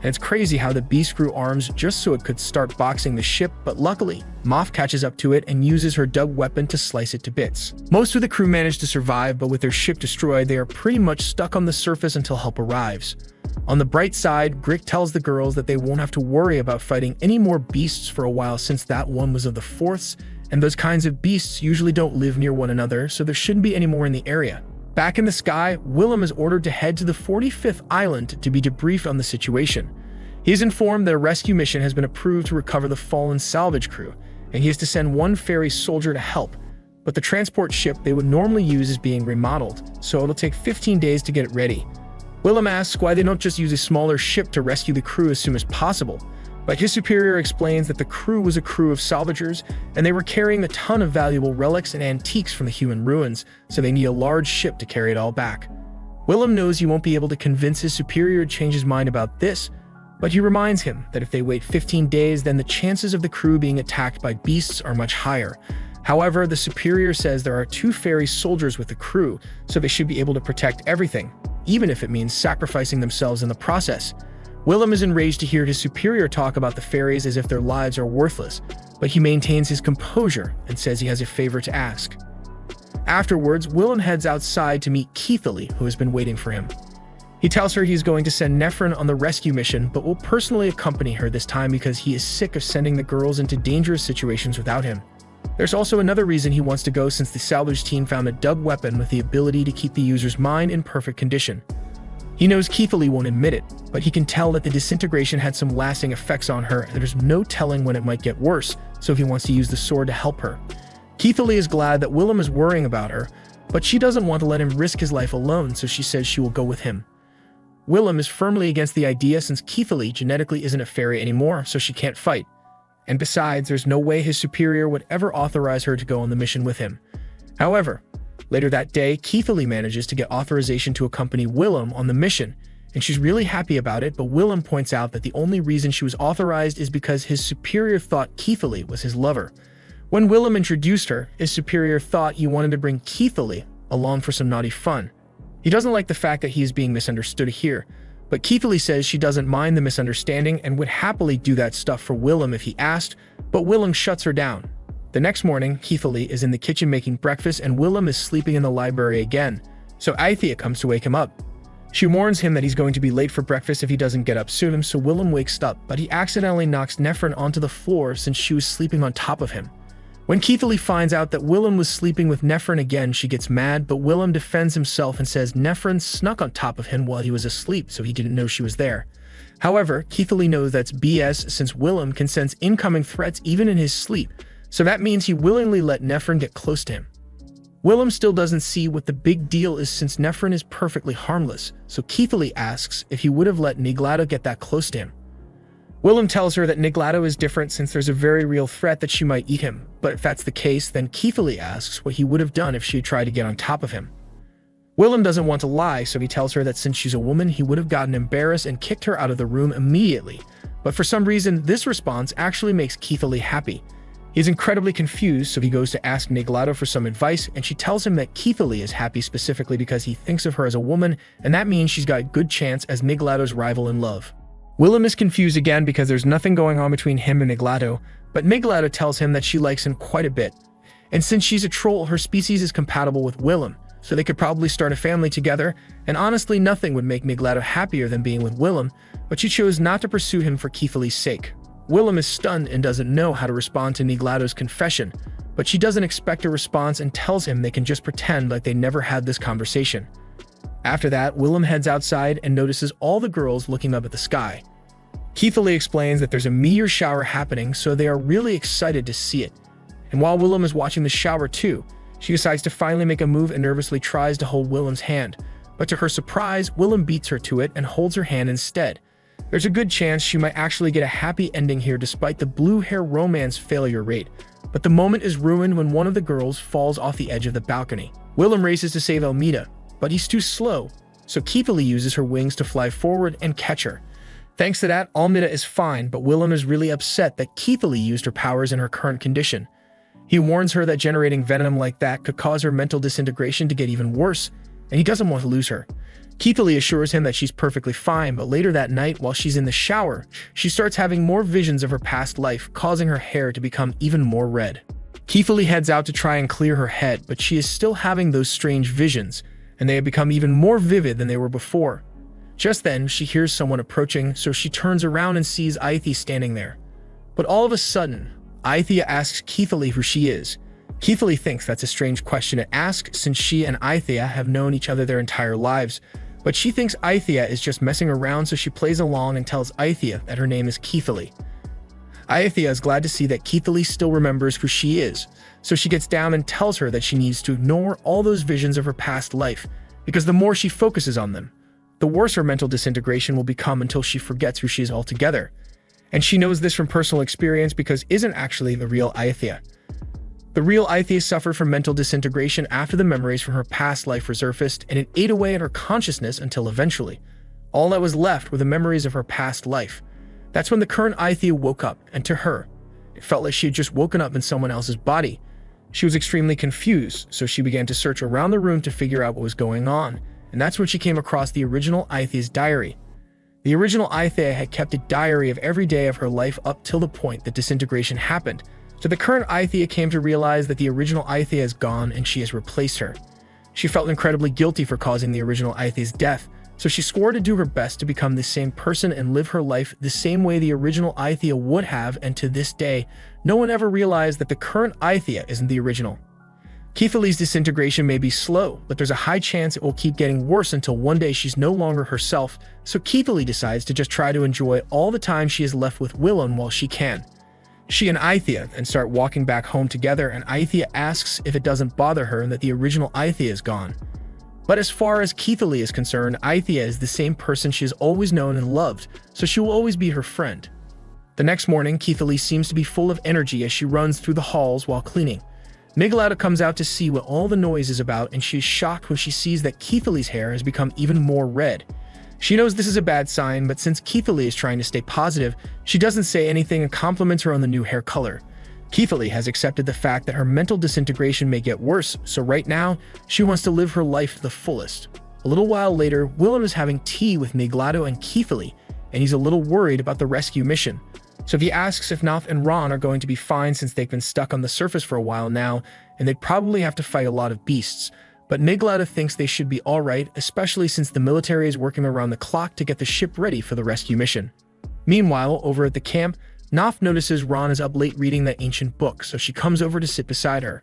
And it's crazy how the beast grew arms just so it could start boxing the ship, but luckily, Moff catches up to it and uses her dug weapon to slice it to bits. Most of the crew manage to survive, but with their ship destroyed, they are pretty much stuck on the surface until help arrives. On the bright side, Grick tells the girls that they won't have to worry about fighting any more beasts for a while since that one was of the fourths, and those kinds of beasts usually don't live near one another, so there shouldn't be any more in the area. Back in the sky, Willem is ordered to head to the 45th island to be debriefed on the situation. He is informed that a rescue mission has been approved to recover the fallen salvage crew, and he is to send one ferry soldier to help, but the transport ship they would normally use is being remodeled, so it'll take 15 days to get it ready. Willem asks why they don't just use a smaller ship to rescue the crew as soon as possible, but his superior explains that the crew was a crew of salvagers, and they were carrying a ton of valuable relics and antiques from the human ruins, so they need a large ship to carry it all back. Willem knows he won't be able to convince his superior to change his mind about this, but he reminds him that if they wait 15 days, then the chances of the crew being attacked by beasts are much higher. However, the superior says there are two fairy soldiers with the crew, so they should be able to protect everything, even if it means sacrificing themselves in the process. Willem is enraged to hear his superior talk about the fairies as if their lives are worthless, but he maintains his composure and says he has a favor to ask. Afterwards, Willem heads outside to meet Keithley, who has been waiting for him. He tells her he's going to send Nephron on the rescue mission, but will personally accompany her this time because he is sick of sending the girls into dangerous situations without him. There's also another reason he wants to go since the salvage team found a dug weapon with the ability to keep the user's mind in perfect condition. He knows Keithley won't admit it, but he can tell that the disintegration had some lasting effects on her, and there's no telling when it might get worse, so he wants to use the sword to help her. Keithley is glad that Willem is worrying about her, but she doesn't want to let him risk his life alone, so she says she will go with him. Willem is firmly against the idea since Keithley genetically isn't a fairy anymore, so she can't fight. And besides, there's no way his superior would ever authorize her to go on the mission with him. However, later that day, Keithley manages to get authorization to accompany Willem on the mission, and she's really happy about it, but Willem points out that the only reason she was authorized is because his superior thought Keithley was his lover. When Willem introduced her, his superior thought he wanted to bring Keithley along for some naughty fun. He doesn't like the fact that he is being misunderstood here, but Keithley says she doesn't mind the misunderstanding and would happily do that stuff for Willem if he asked, but Willem shuts her down. The next morning, Keithley is in the kitchen making breakfast and Willem is sleeping in the library again, so Aethia comes to wake him up. She warns him that he's going to be late for breakfast if he doesn't get up soon, so Willem wakes up, but he accidentally knocks Nephron onto the floor since she was sleeping on top of him. When Keithley finds out that Willem was sleeping with Nephrin again, she gets mad, but Willem defends himself and says Nephrin snuck on top of him while he was asleep, so he didn't know she was there. However, Keithley knows that's BS since Willem can sense incoming threats even in his sleep, so that means he willingly let Nephrin get close to him. Willem still doesn't see what the big deal is since Nephrin is perfectly harmless, so Keithley asks if he would have let Niglado get that close to him. Willem tells her that Niglado is different since there's a very real threat that she might eat him, but if that's the case, then Keithley asks what he would have done if she had tried to get on top of him. Willem doesn't want to lie, so he tells her that since she's a woman, he would have gotten embarrassed and kicked her out of the room immediately, but for some reason, this response actually makes Keithley happy. He's incredibly confused, so he goes to ask Niglado for some advice, and she tells him that Keithley is happy specifically because he thinks of her as a woman, and that means she's got a good chance as Niglado's rival in love. Willem is confused again because there's nothing going on between him and Niglado, but Niglado tells him that she likes him quite a bit. And since she's a troll, her species is compatible with Willem, so they could probably start a family together, and honestly nothing would make Niglado happier than being with Willem, but she chose not to pursue him for Keithley's sake. Willem is stunned and doesn't know how to respond to Niglado's confession, but she doesn't expect a response and tells him they can just pretend like they never had this conversation. After that, Willem heads outside and notices all the girls looking up at the sky. Keithley explains that there's a meteor shower happening, so they are really excited to see it. And while Willem is watching the shower too, she decides to finally make a move and nervously tries to hold Willem's hand. But to her surprise, Willem beats her to it and holds her hand instead. There's a good chance she might actually get a happy ending here despite the blue hair romance failure rate. But the moment is ruined when one of the girls falls off the edge of the balcony. Willem races to save Elmida, but he's too slow, so Keithley uses her wings to fly forward and catch her. Thanks to that, Almida is fine, but Willem is really upset that Keithley used her powers in her current condition. He warns her that generating venom like that could cause her mental disintegration to get even worse, and he doesn't want to lose her. Keithley assures him that she's perfectly fine, but later that night, while she's in the shower, she starts having more visions of her past life, causing her hair to become even more red. Keithley heads out to try and clear her head, but she is still having those strange visions, and they have become even more vivid than they were before. Just then, she hears someone approaching, so she turns around and sees Aithia standing there. But all of a sudden, Aithia asks Keithley who she is. Keithley thinks that's a strange question to ask since she and Aithia have known each other their entire lives, but she thinks Aithia is just messing around, so she plays along and tells Aithia that her name is Keithley. Aithia is glad to see that Keithley still remembers who she is, so she gets down and tells her that she needs to ignore all those visions of her past life, because the more she focuses on them, the worse her mental disintegration will become until she forgets who she is altogether. And she knows this from personal experience because isn't actually the real Aithia. The real Aithia suffered from mental disintegration after the memories from her past life resurfaced, and it ate away at her consciousness until eventually, all that was left were the memories of her past life. That's when the current Aithia woke up, and to her, it felt like she had just woken up in someone else's body. She was extremely confused, so she began to search around the room to figure out what was going on, and that's when she came across the original Aithia's diary. The original Aithia had kept a diary of every day of her life up till the point that disintegration happened. So the current Aithia came to realize that the original Aithia is gone and she has replaced her. She felt incredibly guilty for causing the original Aithia's death, so she swore to do her best to become the same person and live her life the same way the original Aithia would have, and to this day, no one ever realized that the current Aithia isn't the original. Keithley's disintegration may be slow, but there's a high chance it will keep getting worse until one day she's no longer herself, so Keithley decides to just try to enjoy all the time she is left with Willem while she can. She and Aithia then start walking back home together, and Aithia asks if it doesn't bother her and that the original Aithia is gone. But as far as Keithley is concerned, Aithia is the same person she has always known and loved, so she will always be her friend. The next morning, Keithley seems to be full of energy as she runs through the halls while cleaning. Niglado comes out to see what all the noise is about, and she is shocked when she sees that Keithley's hair has become even more red. She knows this is a bad sign, but since Keithley is trying to stay positive, she doesn't say anything and compliments her on the new hair color. Keithley has accepted the fact that her mental disintegration may get worse, so right now, she wants to live her life to the fullest. A little while later, Willem is having tea with Niglado and Keithley, and he's a little worried about the rescue mission. So he asks if Naf and Ron are going to be fine since they've been stuck on the surface for a while now, and they'd probably have to fight a lot of beasts. But Niglado thinks they should be alright, especially since the military is working around the clock to get the ship ready for the rescue mission. Meanwhile, over at the camp, Naf notices Ron is up late reading that ancient book, so she comes over to sit beside her.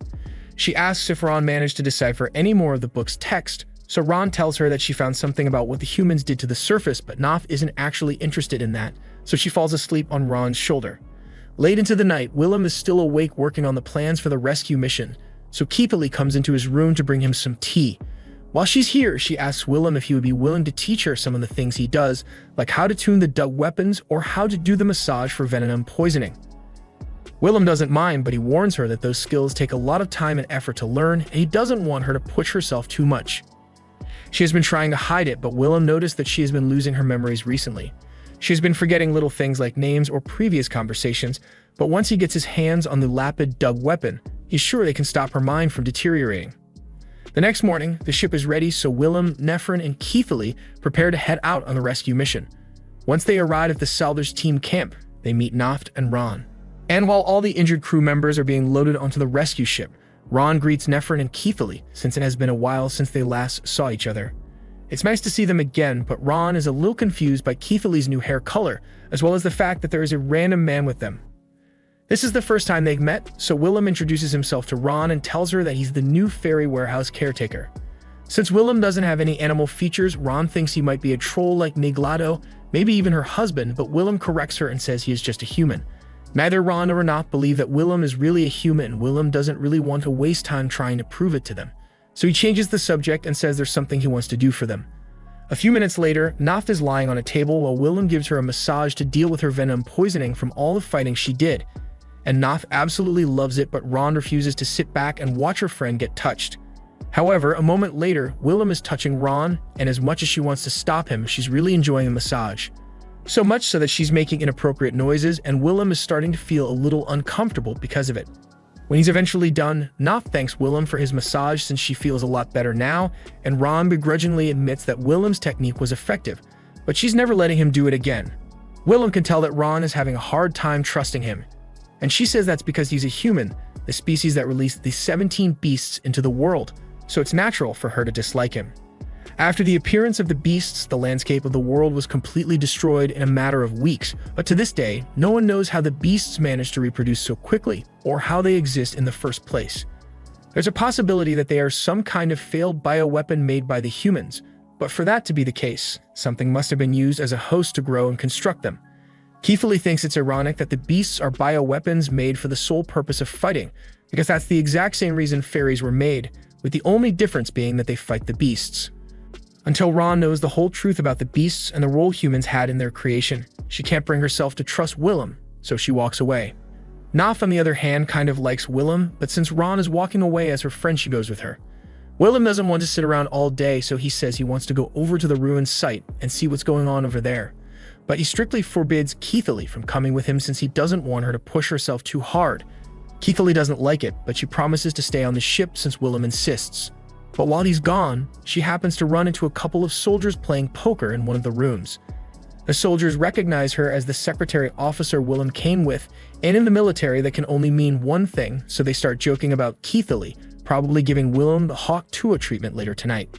She asks if Ron managed to decipher any more of the book's text, so Ron tells her that she found something about what the humans did to the surface, but Naf isn't actually interested in that, so she falls asleep on Ron's shoulder. Late into the night, Willem is still awake working on the plans for the rescue mission, so Keithley comes into his room to bring him some tea. While she's here, she asks Willem if he would be willing to teach her some of the things he does, like how to tune the dug weapons or how to do the massage for venom poisoning. Willem doesn't mind, but he warns her that those skills take a lot of time and effort to learn, and he doesn't want her to push herself too much. She has been trying to hide it, but Willem noticed that she has been losing her memories recently. She has been forgetting little things like names or previous conversations, but once he gets his hands on the lapid dug weapon, he's sure they can stop her mind from deteriorating. The next morning, the ship is ready, so Willem, Nephrin, and Keithley prepare to head out on the rescue mission. Once they arrive at the salvage team camp, they meet Naft and Ron. And while all the injured crew members are being loaded onto the rescue ship, Ron greets Nephrin and Keithley, since it has been a while since they last saw each other. It's nice to see them again, but Ron is a little confused by Keithley's new hair color, as well as the fact that there is a random man with them. This is the first time they've met, so Willem introduces himself to Ron and tells her that he's the new ferry warehouse caretaker. Since Willem doesn't have any animal features, Ron thinks he might be a troll like Niglado, maybe even her husband, but Willem corrects her and says he is just a human. Neither Ron nor Naf believe that Willem is really a human, and Willem doesn't really want to waste time trying to prove it to them. So he changes the subject and says there's something he wants to do for them. A few minutes later, Naf is lying on a table while Willem gives her a massage to deal with her venom poisoning from all the fighting she did. And Naf absolutely loves it, but Ron refuses to sit back and watch her friend get touched. However, a moment later, Willem is touching Ron, and as much as she wants to stop him, she's really enjoying the massage. So much so that she's making inappropriate noises, and Willem is starting to feel a little uncomfortable because of it. When he's eventually done, Naf thanks Willem for his massage since she feels a lot better now, and Ron begrudgingly admits that Willem's technique was effective, but she's never letting him do it again. Willem can tell that Ron is having a hard time trusting him, and she says that's because he's a human, the species that released the 17 beasts into the world, so it's natural for her to dislike him. After the appearance of the beasts, the landscape of the world was completely destroyed in a matter of weeks, but to this day, no one knows how the beasts managed to reproduce so quickly, or how they exist in the first place. There's a possibility that they are some kind of failed bioweapon made by the humans, but for that to be the case, something must have been used as a host to grow and construct them. Keithley thinks it's ironic that the beasts are bioweapons made for the sole purpose of fighting, because that's the exact same reason fairies were made, with the only difference being that they fight the beasts. Until Ron knows the whole truth about the beasts and the role humans had in their creation, she can't bring herself to trust Willem, so she walks away. Naf, on the other hand, kind of likes Willem, but since Ron is walking away as her friend, she goes with her. Willem doesn't want to sit around all day, so he says he wants to go over to the ruined site and see what's going on over there. But he strictly forbids Keithley from coming with him since he doesn't want her to push herself too hard. Keithley doesn't like it, but she promises to stay on the ship since Willem insists. But while he's gone, she happens to run into a couple of soldiers playing poker in one of the rooms. The soldiers recognize her as the secretary officer Willem came with, and in the military that can only mean one thing, so they start joking about Keithley, probably giving Willem the Hawk Tuah treatment later tonight.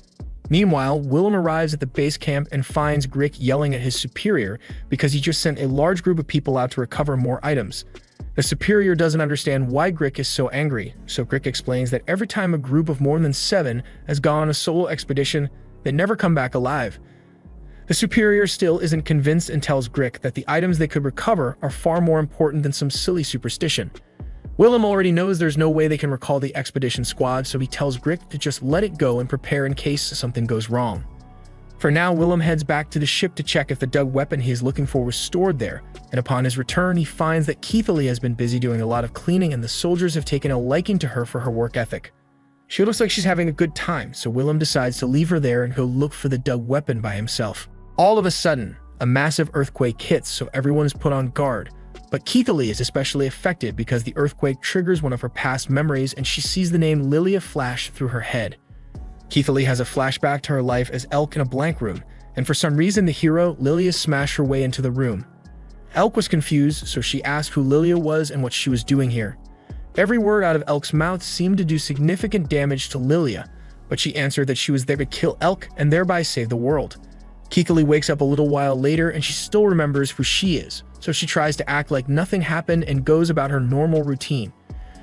Meanwhile, Willem arrives at the base camp and finds Grick yelling at his superior because he just sent a large group of people out to recover more items. The superior doesn't understand why Grick is so angry, so Grick explains that every time a group of more than 7 has gone on a solo expedition, they never come back alive. The superior still isn't convinced and tells Grick that the items they could recover are far more important than some silly superstition. Willem already knows there's no way they can recall the expedition squad, so he tells Grick to just let it go and prepare in case something goes wrong. For now, Willem heads back to the ship to check if the dug weapon he is looking for was stored there, and upon his return, he finds that Keithley has been busy doing a lot of cleaning and the soldiers have taken a liking to her for her work ethic. She looks like she's having a good time, so Willem decides to leave her there and go look for the dug weapon by himself. All of a sudden, a massive earthquake hits, so everyone is put on guard. But Keithley is especially affected because the earthquake triggers one of her past memories and she sees the name Lilia flash through her head. Keithley has a flashback to her life as Elk in a blank room, and for some reason the hero, Lilia, smashed her way into the room. Elk was confused, so she asked who Lilia was and what she was doing here. Every word out of Elk's mouth seemed to do significant damage to Lilia, but she answered that she was there to kill Elk and thereby save the world. Keithley wakes up a little while later and she still remembers who she is, so she tries to act like nothing happened and goes about her normal routine.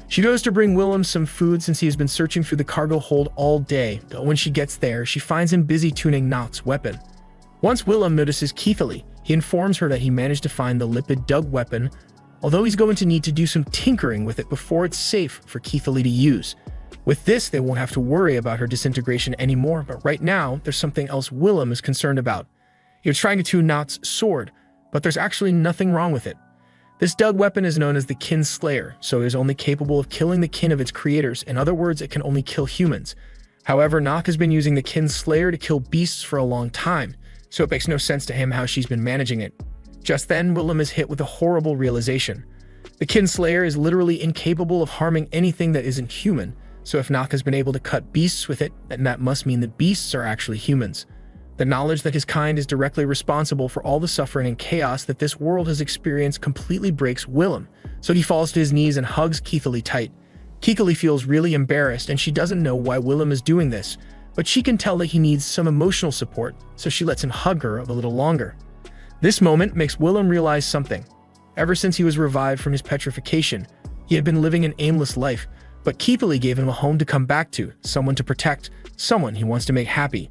She goes to bring Willem some food since he has been searching through the cargo hold all day, but when she gets there, she finds him busy tuning Nock's weapon. Once Willem notices Keithley, he informs her that he managed to find the lipid dug weapon, although he's going to need to do some tinkering with it before it's safe for Keithley to use. With this, they won't have to worry about her disintegration anymore, but right now, there's something else Willem is concerned about. He was trying to tune Nock's sword, but there's actually nothing wrong with it. This dug weapon is known as the Kin Slayer, so it is only capable of killing the kin of its creators. In other words, it can only kill humans. However, Nock has been using the Kin Slayer to kill beasts for a long time, so it makes no sense to him how she's been managing it. Just then, Willem is hit with a horrible realization. The Kin Slayer is literally incapable of harming anything that isn't human, so if Nock has been able to cut beasts with it, then that must mean that beasts are actually humans. The knowledge that his kind is directly responsible for all the suffering and chaos that this world has experienced completely breaks Willem, so he falls to his knees and hugs Keithley tight. Keithley feels really embarrassed and she doesn't know why Willem is doing this, but she can tell that he needs some emotional support, so she lets him hug her a little longer. This moment makes Willem realize something. Ever since he was revived from his petrification, he had been living an aimless life, but Keithley gave him a home to come back to, someone to protect, someone he wants to make happy.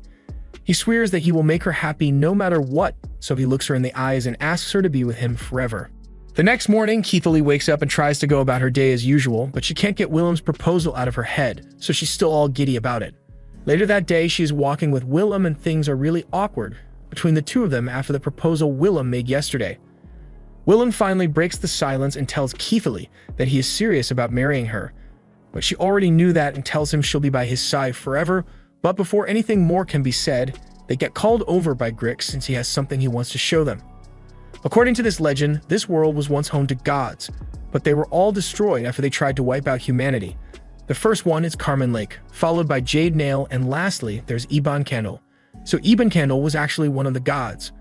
He swears that he will make her happy no matter what, so he looks her in the eyes and asks her to be with him forever. The next morning, Keithley wakes up and tries to go about her day as usual, but she can't get Willem's proposal out of her head, so she's still all giddy about it. Later that day, she is walking with Willem and things are really awkward between the two of them after the proposal Willem made yesterday. Willem finally breaks the silence and tells Keithley that he is serious about marrying her, but she already knew that and tells him she'll be by his side forever. But before anything more can be said, they get called over by Grick since he has something he wants to show them. According to this legend, this world was once home to gods, but they were all destroyed after they tried to wipe out humanity. The first one is Carmen Lake, followed by Jade Nail, and lastly, there's Iban Candle. So Iban Candle was actually one of the gods.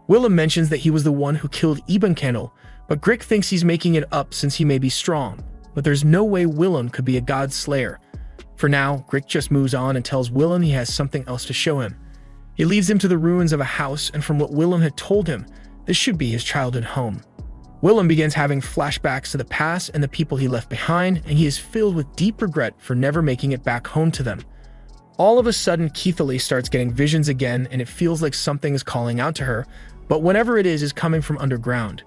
Willem mentions that he was the one who killed Iban Candle, but Grick thinks he's making it up since he may be strong, but there's no way Willem could be a god slayer. For now, Grick just moves on and tells Willem he has something else to show him. He leads him to the ruins of a house, and from what Willem had told him, this should be his childhood home. Willem begins having flashbacks to the past and the people he left behind, and he is filled with deep regret for never making it back home to them. All of a sudden, Keithley starts getting visions again, and it feels like something is calling out to her, but whatever it is coming from underground.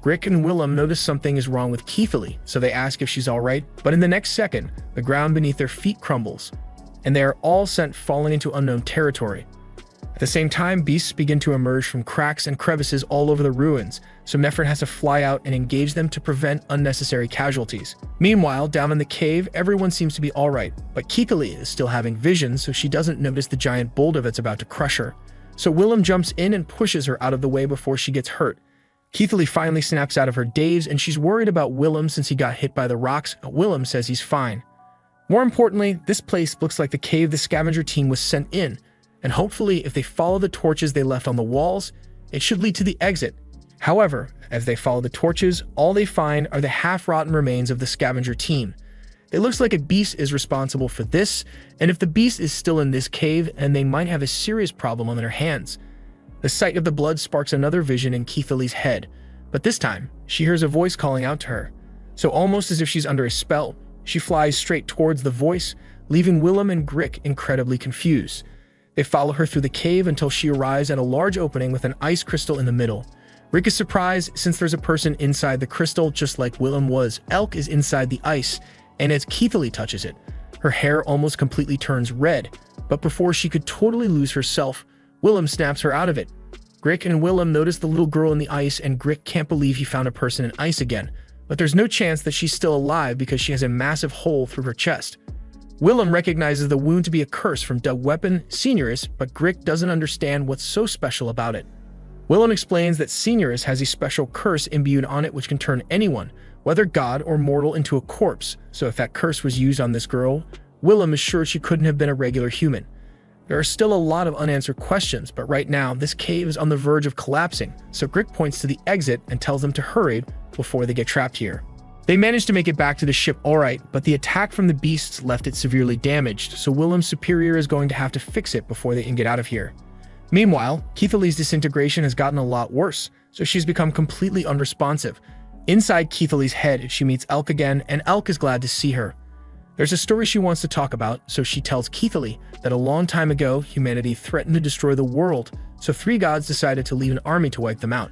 Grick and Willem notice something is wrong with Keithley, so they ask if she's alright, but in the next second, the ground beneath their feet crumbles, and they are all sent falling into unknown territory. At the same time, beasts begin to emerge from cracks and crevices all over the ruins, so Nephrin has to fly out and engage them to prevent unnecessary casualties. Meanwhile, down in the cave, everyone seems to be alright, but Keithley is still having visions, so she doesn't notice the giant boulder that's about to crush her. So Willem jumps in and pushes her out of the way before she gets hurt. Keithley finally snaps out of her daze, and she's worried about Willem since he got hit by the rocks, but Willem says he's fine. More importantly, this place looks like the cave the scavenger team was sent in, and hopefully if they follow the torches they left on the walls, it should lead to the exit. However, as they follow the torches, all they find are the half-rotten remains of the scavenger team. It looks like a beast is responsible for this, and if the beast is still in this cave, then they might have a serious problem on their hands. The sight of the blood sparks another vision in Keithley's head, but this time, she hears a voice calling out to her. So almost as if she's under a spell, she flies straight towards the voice, leaving Willem and Grick incredibly confused. They follow her through the cave until she arrives at a large opening with an ice crystal in the middle. Rick is surprised since there's a person inside the crystal just like Willem was. Elk is inside the ice, and as Keithley touches it, her hair almost completely turns red, but before she could totally lose herself, Willem snaps her out of it. Grick and Willem notice the little girl in the ice, and Grick can't believe he found a person in ice again, but there's no chance that she's still alive because she has a massive hole through her chest. Willem recognizes the wound to be a curse from dug weapon Seniorus, but Grick doesn't understand what's so special about it. Willem explains that Seniorus has a special curse imbued on it which can turn anyone, whether god or mortal, into a corpse, so if that curse was used on this girl, Willem is sure she couldn't have been a regular human. There are still a lot of unanswered questions, but right now, this cave is on the verge of collapsing, so Grick points to the exit and tells them to hurry before they get trapped here. They manage to make it back to the ship alright, but the attack from the beasts left it severely damaged, so Willem's superior is going to have to fix it before they can get out of here. Meanwhile, Keithley's disintegration has gotten a lot worse, so she's become completely unresponsive. Inside Keithley's head, she meets Elk again, and Elk is glad to see her. There's a story she wants to talk about, so she tells Keithley that a long time ago, humanity threatened to destroy the world, so 3 gods decided to leave an army to wipe them out.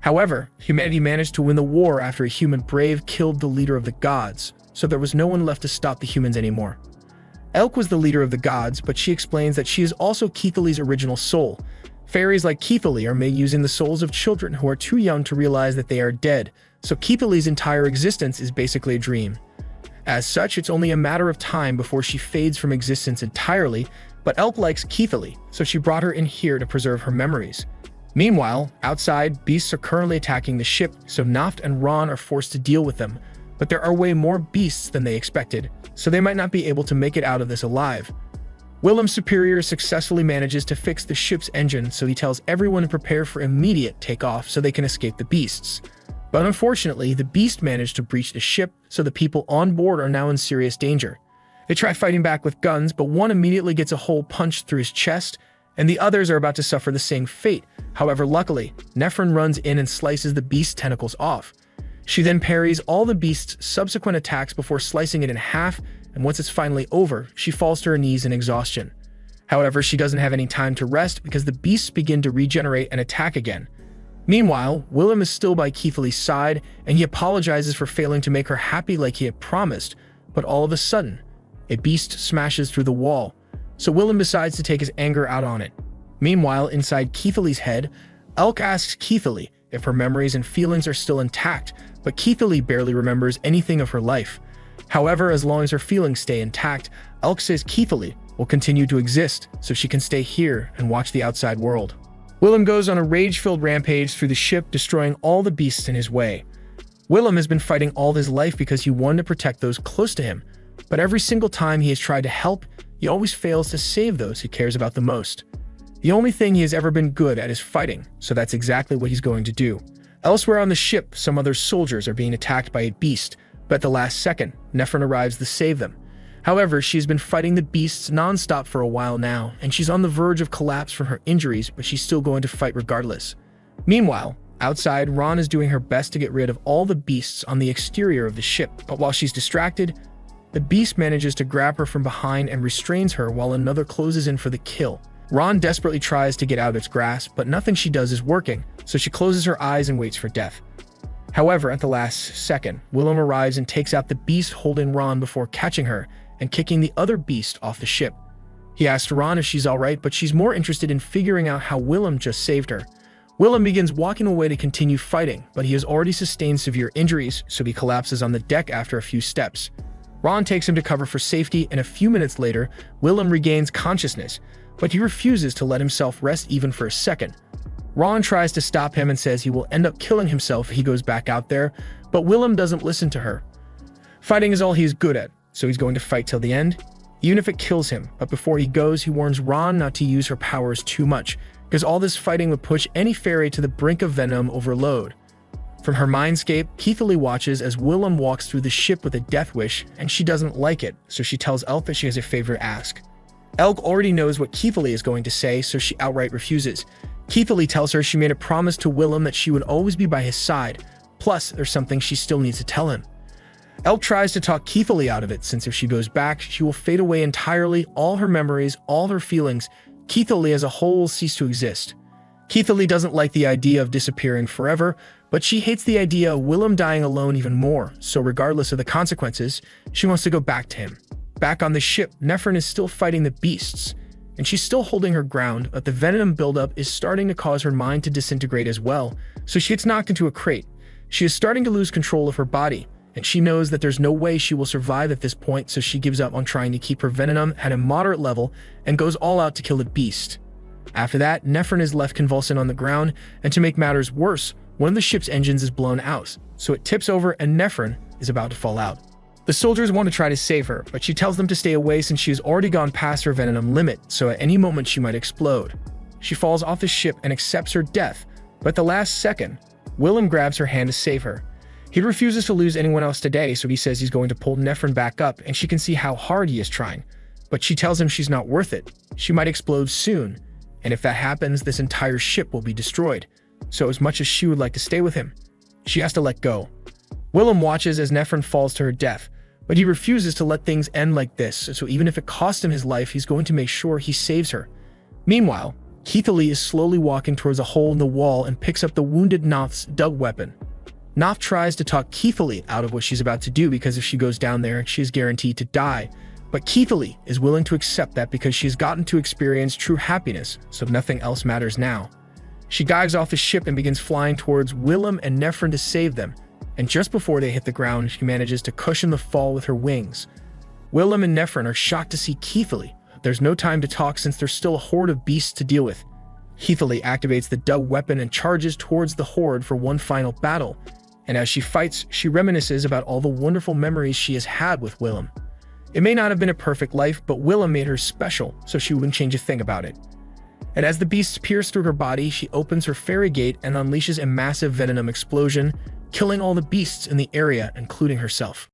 However, humanity managed to win the war after a human brave killed the leader of the gods, so there was no one left to stop the humans anymore. Elk was the leader of the gods, but she explains that she is also Keithley's original soul. Fairies like Keithley are made using the souls of children who are too young to realize that they are dead, so Keithley's entire existence is basically a dream. As such, it's only a matter of time before she fades from existence entirely, but Elk likes Keithley, so she brought her in here to preserve her memories. Meanwhile, outside, beasts are currently attacking the ship, so Naft and Ron are forced to deal with them. But there are way more beasts than they expected, so they might not be able to make it out of this alive. Willem's superior successfully manages to fix the ship's engine, so he tells everyone to prepare for immediate takeoff so they can escape the beasts. But unfortunately, the beast managed to breach the ship, so the people on board are now in serious danger. They try fighting back with guns, but one immediately gets a hole punched through his chest, and the others are about to suffer the same fate. However, luckily, Nephrin runs in and slices the beast's tentacles off. She then parries all the beast's subsequent attacks before slicing it in half, and once it's finally over, she falls to her knees in exhaustion. However, she doesn't have any time to rest because the beasts begin to regenerate and attack again. Meanwhile, Willem is still by Keithley's side, and he apologizes for failing to make her happy like he had promised, but all of a sudden, a beast smashes through the wall, so Willem decides to take his anger out on it. Meanwhile, inside Keithley's head, Elk asks Keithley if her memories and feelings are still intact, but Keithley barely remembers anything of her life. However, as long as her feelings stay intact, Elk says Keithley will continue to exist so she can stay here and watch the outside world. Willem goes on a rage-filled rampage through the ship, destroying all the beasts in his way. Willem has been fighting all his life because he wanted to protect those close to him, but every single time he has tried to help, he always fails to save those he cares about the most. The only thing he has ever been good at is fighting, so that's exactly what he's going to do. Elsewhere on the ship, some other soldiers are being attacked by a beast, but at the last second, Nephrin arrives to save them. However, she's been fighting the beasts non-stop for a while now, and she's on the verge of collapse from her injuries, but she's still going to fight regardless. Meanwhile, outside, Ron is doing her best to get rid of all the beasts on the exterior of the ship, but while she's distracted, the beast manages to grab her from behind and restrains her while another closes in for the kill. Ron desperately tries to get out of its grasp, but nothing she does is working, so she closes her eyes and waits for death. However, at the last second, Willem arrives and takes out the beast holding Ron before catching her and kicking the other beast off the ship. He asks Ron if she's alright, but she's more interested in figuring out how Willem just saved her. Willem begins walking away to continue fighting, but he has already sustained severe injuries, so he collapses on the deck after a few steps. Ron takes him to cover for safety, and a few minutes later, Willem regains consciousness, but he refuses to let himself rest even for a second. Ron tries to stop him and says he will end up killing himself if he goes back out there, but Willem doesn't listen to her. Fighting is all he is good at, so he's going to fight till the end, even if it kills him. But before he goes, he warns Ron not to use her powers too much, because all this fighting would push any fairy to the brink of venom overload. From her mindscape, Keithley watches as Willem walks through the ship with a death wish, and she doesn't like it, so she tells Elk that she has a favor to ask. Elk already knows what Keithley is going to say, so she outright refuses. Keithley tells her she made a promise to Willem that she would always be by his side, plus there's something she still needs to tell him. Elk tries to talk Keithley out of it, since if she goes back, she will fade away entirely, all her memories, all her feelings. Keithley as a whole will cease to exist. Keithley doesn't like the idea of disappearing forever, but she hates the idea of Willem dying alone even more, so regardless of the consequences, she wants to go back to him. Back on the ship, Nephrin is still fighting the beasts, and she's still holding her ground, but the venom buildup is starting to cause her mind to disintegrate as well, so she gets knocked into a crate. She is starting to lose control of her body, and she knows that there's no way she will survive at this point, so she gives up on trying to keep her venom at a moderate level and goes all out to kill the beast. After that, Nephrin is left convulsing on the ground, and to make matters worse, one of the ship's engines is blown out, so it tips over and Nephrin is about to fall out. The soldiers want to try to save her, but she tells them to stay away since she has already gone past her venom limit, so at any moment she might explode. She falls off the ship and accepts her death, but at the last second, Willem grabs her hand to save her. He refuses to lose anyone else today, so he says he's going to pull Nephrin back up, and she can see how hard he is trying. But she tells him she's not worth it. She might explode soon, and if that happens, this entire ship will be destroyed. so as much as she would like to stay with him, she has to let go. Willem watches as Nephron falls to her death, but he refuses to let things end like this, so even if it costs him his life, he's going to make sure he saves her. Meanwhile, Keithalie is slowly walking towards a hole in the wall and picks up the wounded Noth's dug weapon. Noth tries to talk Keithalie out of what she's about to do because if she goes down there, she is guaranteed to die. But Keithalie is willing to accept that because she has gotten to experience true happiness, so nothing else matters now. She dives off the ship and begins flying towards Willem and Nephron to save them, and just before they hit the ground, she manages to cushion the fall with her wings. Willem and Nephron are shocked to see Keithalie. There's no time to talk since there's still a horde of beasts to deal with. Keithalie activates the dug weapon and charges towards the horde for one final battle, and as she fights, she reminisces about all the wonderful memories she has had with Willem. It may not have been a perfect life, but Willem made her special, so she wouldn't change a thing about it. And as the beasts pierce through her body, she opens her fairy gate and unleashes a massive venom explosion, killing all the beasts in the area, including herself.